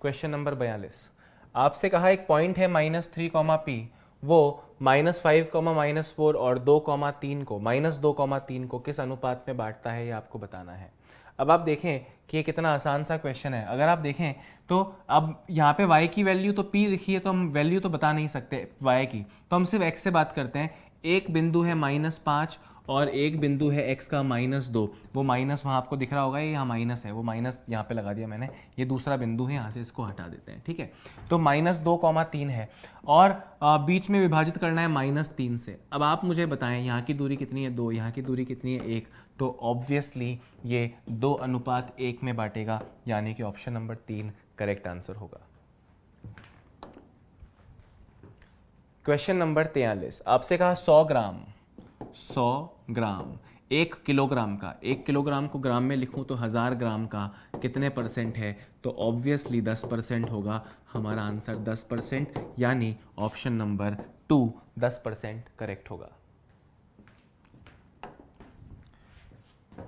क्वेश्चन नंबर 42, आपसे कहा एक पॉइंट है -3, p, वो -5, -4 और 2, 3 को -2, 3 को किस अनुपात में बांटता है, ये आपको बताना है। अब आप देखें कि ये कितना आसान सा क्वेश्चन है। अगर आप देखें तो अब यहाँ पे y की वैल्यू तो p लिखी है, तो हम वैल्यू तो बता नहीं सकते y की, तो हम सिर्फ x से बात करते हैं। एक बिंदु है -5 और एक बिंदु है x का -2, वो माइनस वहाँ आपको दिख रहा होगा, ये यहाँ माइनस है, वो माइनस यहाँ पे लगा दिया मैंने। ये दूसरा बिंदु है, यहाँ से इसको हटा देते हैं, ठीक है। तो -2, 3 है और बीच में विभाजित करना है -3 से। अब आप मुझे बताएं यहाँ की दूरी कितनी है, 2, यहाँ की दूरी कितनी है, 1, तो ऑब्वियसली ये 2:1 में बांटेगा, यानी कि ऑप्शन नंबर 3 करेक्ट आंसर होगा। क्वेश्चन नंबर 43, आपसे कहा 100 ग्राम 1 किलोग्राम का, 1 किलोग्राम को ग्राम में लिखूं तो 1000 ग्राम का कितने % है, तो ऑब्वियसली 10% होगा। हमारा आंसर 10%, यानी ऑप्शन नंबर 2 10% करेक्ट होगा।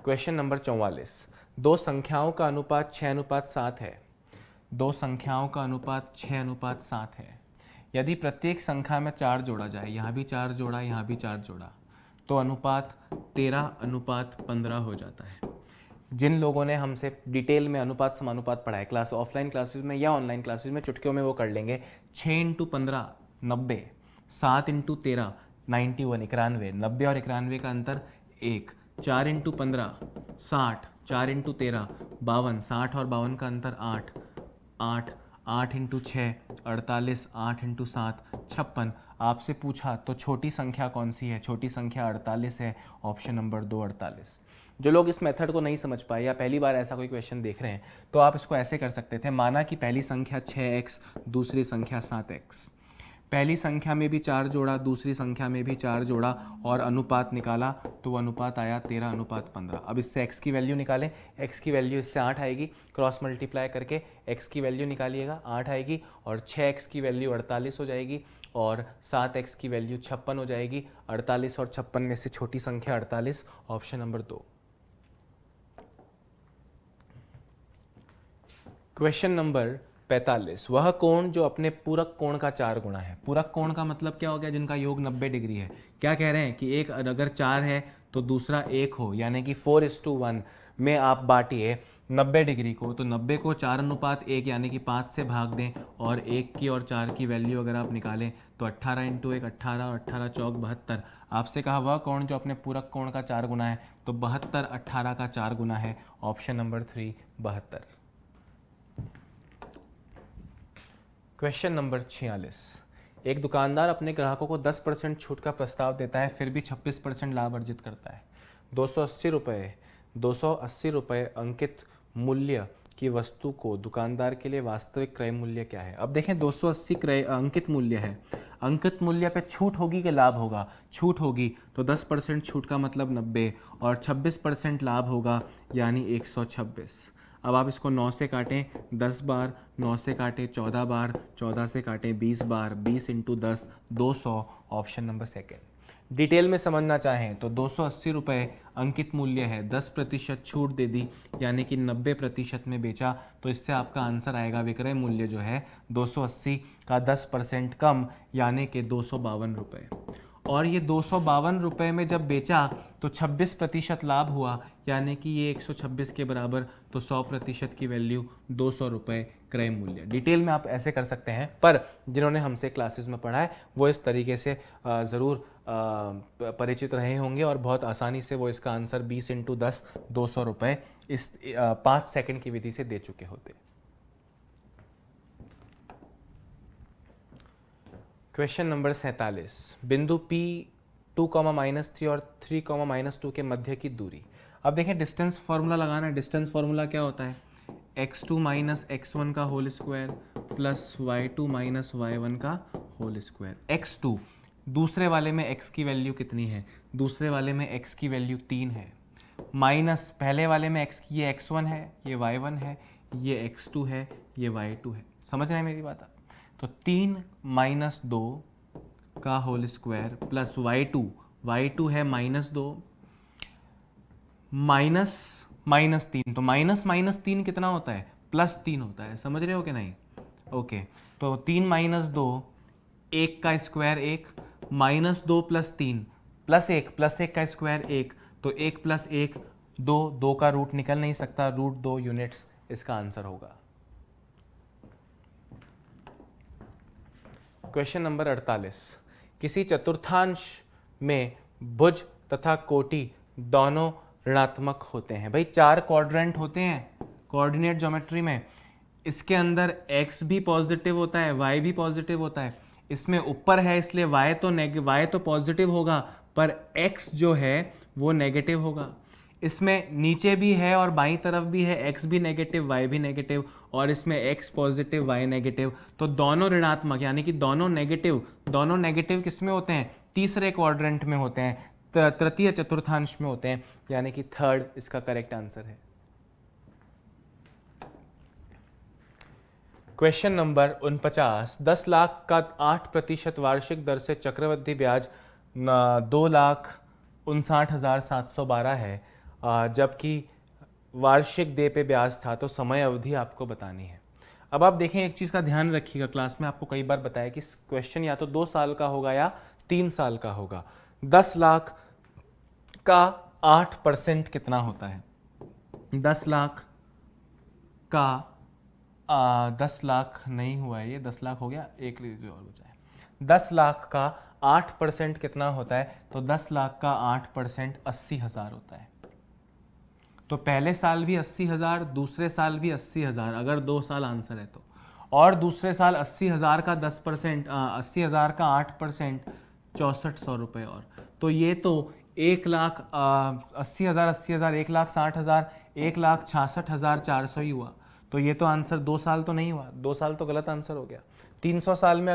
क्वेश्चन नंबर 44, दो संख्याओं का अनुपात 6:7 है। दो संख्याओं का अनुपात 6:7 है। यदि प्रत्येक संख्या में 4 जोड़ा जाए, यहाँ भी 4 जोड़ा, यहाँ भी 4 जोड़ा, तो अनुपात 13:15 हो जाता है। जिन लोगों ने हमसे डिटेल में अनुपात समानुपात पढ़ा है क्लास, ऑफलाइन क्लासेस में या ऑनलाइन क्लासेस में, चुटकियों में वो कर लेंगे। 6 × 15 90, 7 × 13 91 91, 90 और 91 का अंतर 1, 4 × 15 60, 4 × 13 52, 60 और 52 का अंतर 8 8, 8 × 6 48, 8 × 7 56। आपसे पूछा तो छोटी संख्या कौन सी है, छोटी संख्या 48 है, ऑप्शन नंबर 2 48। जो लोग इस मेथड को नहीं समझ पाए या पहली बार ऐसा कोई क्वेश्चन देख रहे हैं, तो आप इसको ऐसे कर सकते थे। माना कि पहली संख्या 6x, दूसरी संख्या 7x, पहली संख्या में भी 4 जोड़ा, दूसरी संख्या में भी 4 जोड़ा और अनुपात निकाला, तो वो अनुपात आया 13:15। अब इससे x की वैल्यू निकालें, x की वैल्यू इससे 8 आएगी, क्रॉस मल्टीप्लाई करके x की वैल्यू निकालिएगा, 8 आएगी, और 6x की वैल्यू 48 हो जाएगी, और 7x की वैल्यू 56 हो जाएगी। 48 और 56 में से छोटी संख्या 48, ऑप्शन नंबर 2। क्वेश्चन नंबर 45, वह कोण जो अपने पूरक कोण का 4 गुना है। पूरक कोण का मतलब क्या हो गया, जिनका योग 90 डिग्री है। क्या कह रहे हैं कि एक अगर 4 है तो दूसरा 1 हो, यानी कि 4:1 में आप बांटिए 90 डिग्री को, तो 90 को 4:1 यानी कि 5 से भाग दें, और 1 की और 4 की वैल्यू अगर आप निकालें तो 18 × 1 18 और 18 चौक 72। आपसे कहा वह कोण जो अपने पूरक कोण का 4 गुना है, तो 72 18 का 4 गुना है, ऑप्शन नंबर 3 72। क्वेश्चन नंबर 46, एक दुकानदार अपने ग्राहकों को 10% छूट का प्रस्ताव देता है, फिर भी 26% लाभ अर्जित करता है। 280 रुपये अंकित मूल्य की वस्तु को दुकानदार के लिए वास्तविक क्रय मूल्य क्या है। अब देखें 280 क्रय अंकित मूल्य है, अंकित मूल्य पे छूट होगी कि लाभ होगा, छूट होगी, तो 10% छूट का मतलब 90 और 26% लाभ होगा, यानी 126। अब आप इसको 9 से काटें 10 बार, 9 से काटें 14 बार, 14 से काटें 20 बार, 20 × 10 200, ऑप्शन नंबर 2। डिटेल में समझना चाहें तो 280 रुपये अंकित मूल्य है, 10% छूट दे दी यानी कि 90% में बेचा, तो इससे आपका आंसर आएगा विक्रय मूल्य जो है 280 का 10% कम यानी कि 252 रुपये। और ये 252 रुपये में जब बेचा तो 26% लाभ हुआ यानी कि ये 126 के बराबर, तो 100% की वैल्यू 200 रुपये क्रय मूल्य। डिटेल में आप ऐसे कर सकते हैं, पर जिन्होंने हमसे क्लासेस में पढ़ा है वो इस तरीके से ज़रूर परिचित रहे होंगे और बहुत आसानी से वो इसका आंसर 20 × 10 200 रुपये इस 5 सेकंड की विधि से दे चुके होते। क्वेश्चन नंबर 47, बिंदु P2, -3 और 3, -2 के मध्य की दूरी। अब देखें डिस्टेंस फार्मूला लगाना है। डिस्टेंस फार्मूला क्या होता है? x2 - x1 का whole square plus y2 - y1 का होल स्क्वायर। x2 दूसरे वाले में x की वैल्यू कितनी है? दूसरे वाले में x की वैल्यू 3 है, माइनस पहले वाले में x की, ये x1 है, ये y1 है, ये x2 है, ये y2 है। समझ रहे हैं मेरी बात? तो 3 - 2 का होल स्क्वायर प्लस y2 है -2 -3, तो -3 कितना होता है? +3 होता है। समझ रहे हो कि नहीं? ओके, तो 3 - 2, 1 का स्क्वायर 1, -2 + 3 +1 का स्क्वायर 1, तो 1 + 1 2 का रूट निकल नहीं सकता, √2 यूनिट्स इसका आंसर होगा। क्वेश्चन नंबर 48, किसी चतुर्थांश में भुज तथा कोटि दोनों ऋणात्मक होते हैं। भाई 4 क्वाड्रेंट होते हैं कोऑर्डिनेट ज्योमेट्री में, इसके अंदर x भी पॉजिटिव होता है, y भी पॉजिटिव होता है। इसमें ऊपर है इसलिए y तो पॉजिटिव होगा, पर x जो है वो नेगेटिव होगा। इसमें नीचे भी है और बाईं तरफ भी है, x भी नेगेटिव y भी नेगेटिव, और इसमें x पॉजिटिव y नेगेटिव, तो दोनों ऋणात्मक यानी कि दोनों नेगेटिव किस में होते हैं? तीसरे क्वाड्रेंट में होते हैं, तृतीय चतुर्थांश में होते हैं, यानी कि थर्ड इसका करेक्ट आंसर है। क्वेश्चन नंबर 49, 10 लाख का 8% वार्षिक दर से चक्रवृद्धि ब्याज 2,59,712 है, जबकि वार्षिक देय पे ब्याज था, तो समय अवधि आपको बतानी है। अब आप देखें, एक चीज़ का ध्यान रखिएगा, क्लास में आपको कई बार बताया कि क्वेश्चन या तो 2 साल का होगा या 3 साल का होगा। 10 लाख का 8% कितना होता है? 10 लाख का 10 लाख नहीं हुआ है, ये 10 लाख हो गया, एक लीजिए और बचा है। 10 लाख का 8% कितना होता है? तो 10 लाख का 8% 80,000 होता है। तो पहले साल भी 80,000, दूसरे साल भी 80,000, अगर 2 साल आंसर है तो, और दूसरे साल 80,000 का 10%, 80,000 का 8% 6400 रुपये। और तो ये तो 1,00,000 80,000 1,60,000 1,66,400 ही हुआ। तो ये तो आंसर 2 साल तो नहीं हुआ, 2 साल तो गलत आंसर हो गया। 3 साल में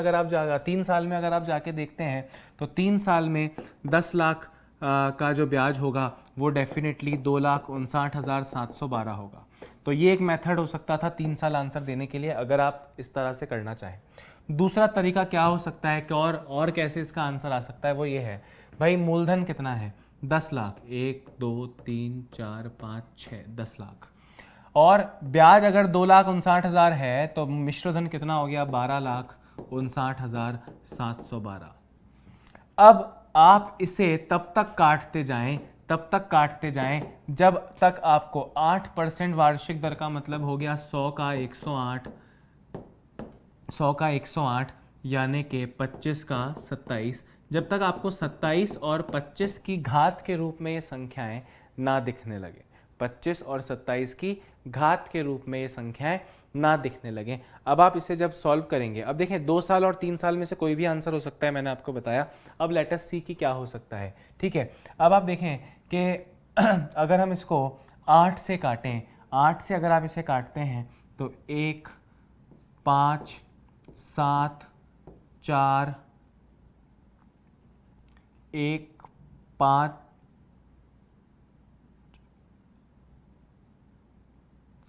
अगर आप जाके देखते हैं तो 3 साल में 10 लाख का जो ब्याज होगा वो डेफिनेटली 2,59,712 होगा। तो ये एक मेथड हो सकता था 3 साल आंसर देने के लिए, अगर आप इस तरह से करना चाहें। दूसरा तरीका क्या हो सकता है कि और कैसे इसका आंसर आ सकता है, वो ये है भाई, मूलधन कितना है? 10 लाख, 1 2 3 4 5 6, 10 लाख, और ब्याज अगर 2,59,000 है तो मिश्रधन कितना हो गया? 12,59,712। अब आप इसे तब तक काटते जाएं जब तक आपको 8% वार्षिक दर का मतलब हो गया 100 का 108 यानी कि 25 का 27, जब तक आपको 27 और 25 की घात के रूप में ये संख्याएं ना दिखने लगे, 25 और 27 की घात के रूप में ये संख्याएं ना दिखने लगे। अब आप इसे जब सॉल्व करेंगे, अब देखें 2 साल और 3 साल में से कोई भी आंसर हो सकता है, मैंने आपको बताया। अब लेट अस सी कि क्या हो सकता है। ठीक है, अब आप देखें कि अगर हम इसको 8 से काटें, 8 से अगर आप इसे काटते हैं तो 1 5 7 4 1 5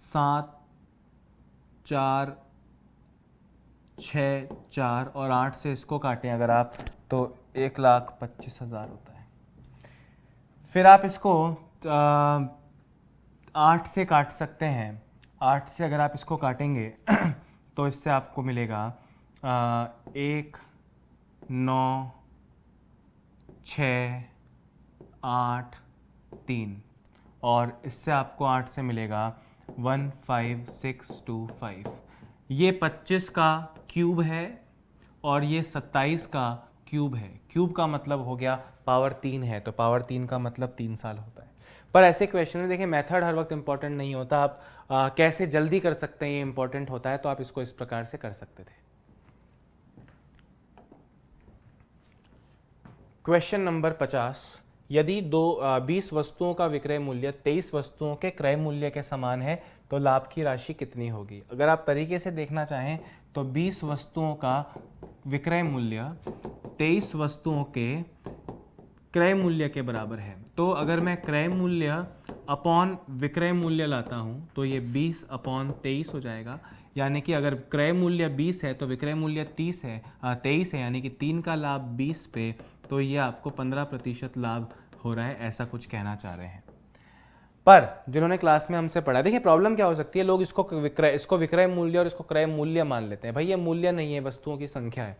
7 4 6 4 और 8 से इसको काटें अगर आप तो 1,25,000 होता है। फिर आप इसको 8 से काट सकते हैं। 8 से अगर आप इसको काटेंगे तो इससे आपको मिलेगा 1, 9, 6, 8, 3 और इससे आपको 8 से मिलेगा 15625। ये 25 का क्यूब है और ये 27 का क्यूब है। क्यूब का मतलब हो गया पावर 3 है, तो पावर 3 का मतलब 3 साल होता है। पर ऐसे क्वेश्चन में देखिए मेथड हर वक्त इंपॉर्टेंट नहीं होता, आप कैसे जल्दी कर सकते हैं ये इंपॉर्टेंट होता है, तो आप इसको इस प्रकार से कर सकते थे। क्वेश्चन नंबर 50, यदि 20 वस्तुओं का विक्रय मूल्य 23 वस्तुओं के क्रय मूल्य के समान है तो लाभ की राशि कितनी होगी। अगर आप तरीके से देखना चाहें तो 20 वस्तुओं का विक्रय मूल्य 23 वस्तुओं के क्रय मूल्य के बराबर है। तो अगर मैं क्रय मूल्य अपॉन विक्रय मूल्य लाता हूं तो ये 20/23 हो जाएगा। यानी कि अगर क्रय मूल्य 20 है तो विक्रय मूल्य 23 है, यानी कि 3 का लाभ 20 पे, तो ये आपको 15% लाभ हो रहा है, ऐसा कुछ कहना चाह रहे हैं। पर जिन्होंने क्लास में हमसे पढ़ा, देखिए प्रॉब्लम क्या हो सकती है, लोग इसको विक्रय मूल्य और इसको क्रय मूल्य मान लेते हैं। भाई ये मूल्य नहीं है, वस्तुओं की संख्या है।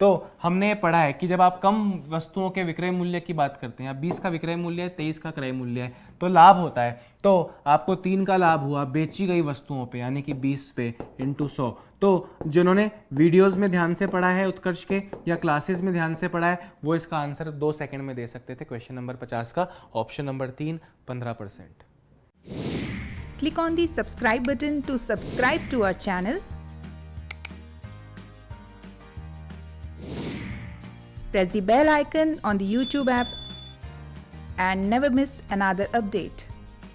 तो हमने ये पढ़ा है कि जब आप कम वस्तुओं के विक्रय मूल्य की बात करते हैं, 20 का विक्रय मूल्य है, 23 का क्रय मूल्य है, तो लाभ होता है। तो आपको 3 का लाभ हुआ बेची गई वस्तुओं पे, यानी कि 20 पे इंटू 100। तो जिन्होंने वीडियोस में ध्यान से पढ़ा है उत्कर्ष के या क्लासेस में ध्यान से पढ़ा है, वो इसका आंसर 2 सेकंड में दे सकते थे। क्वेश्चन नंबर 50 का option number 3 15%। Click on the subscribe button to subscribe to our channel. Press the bell icon on the YouTube app and never miss another update.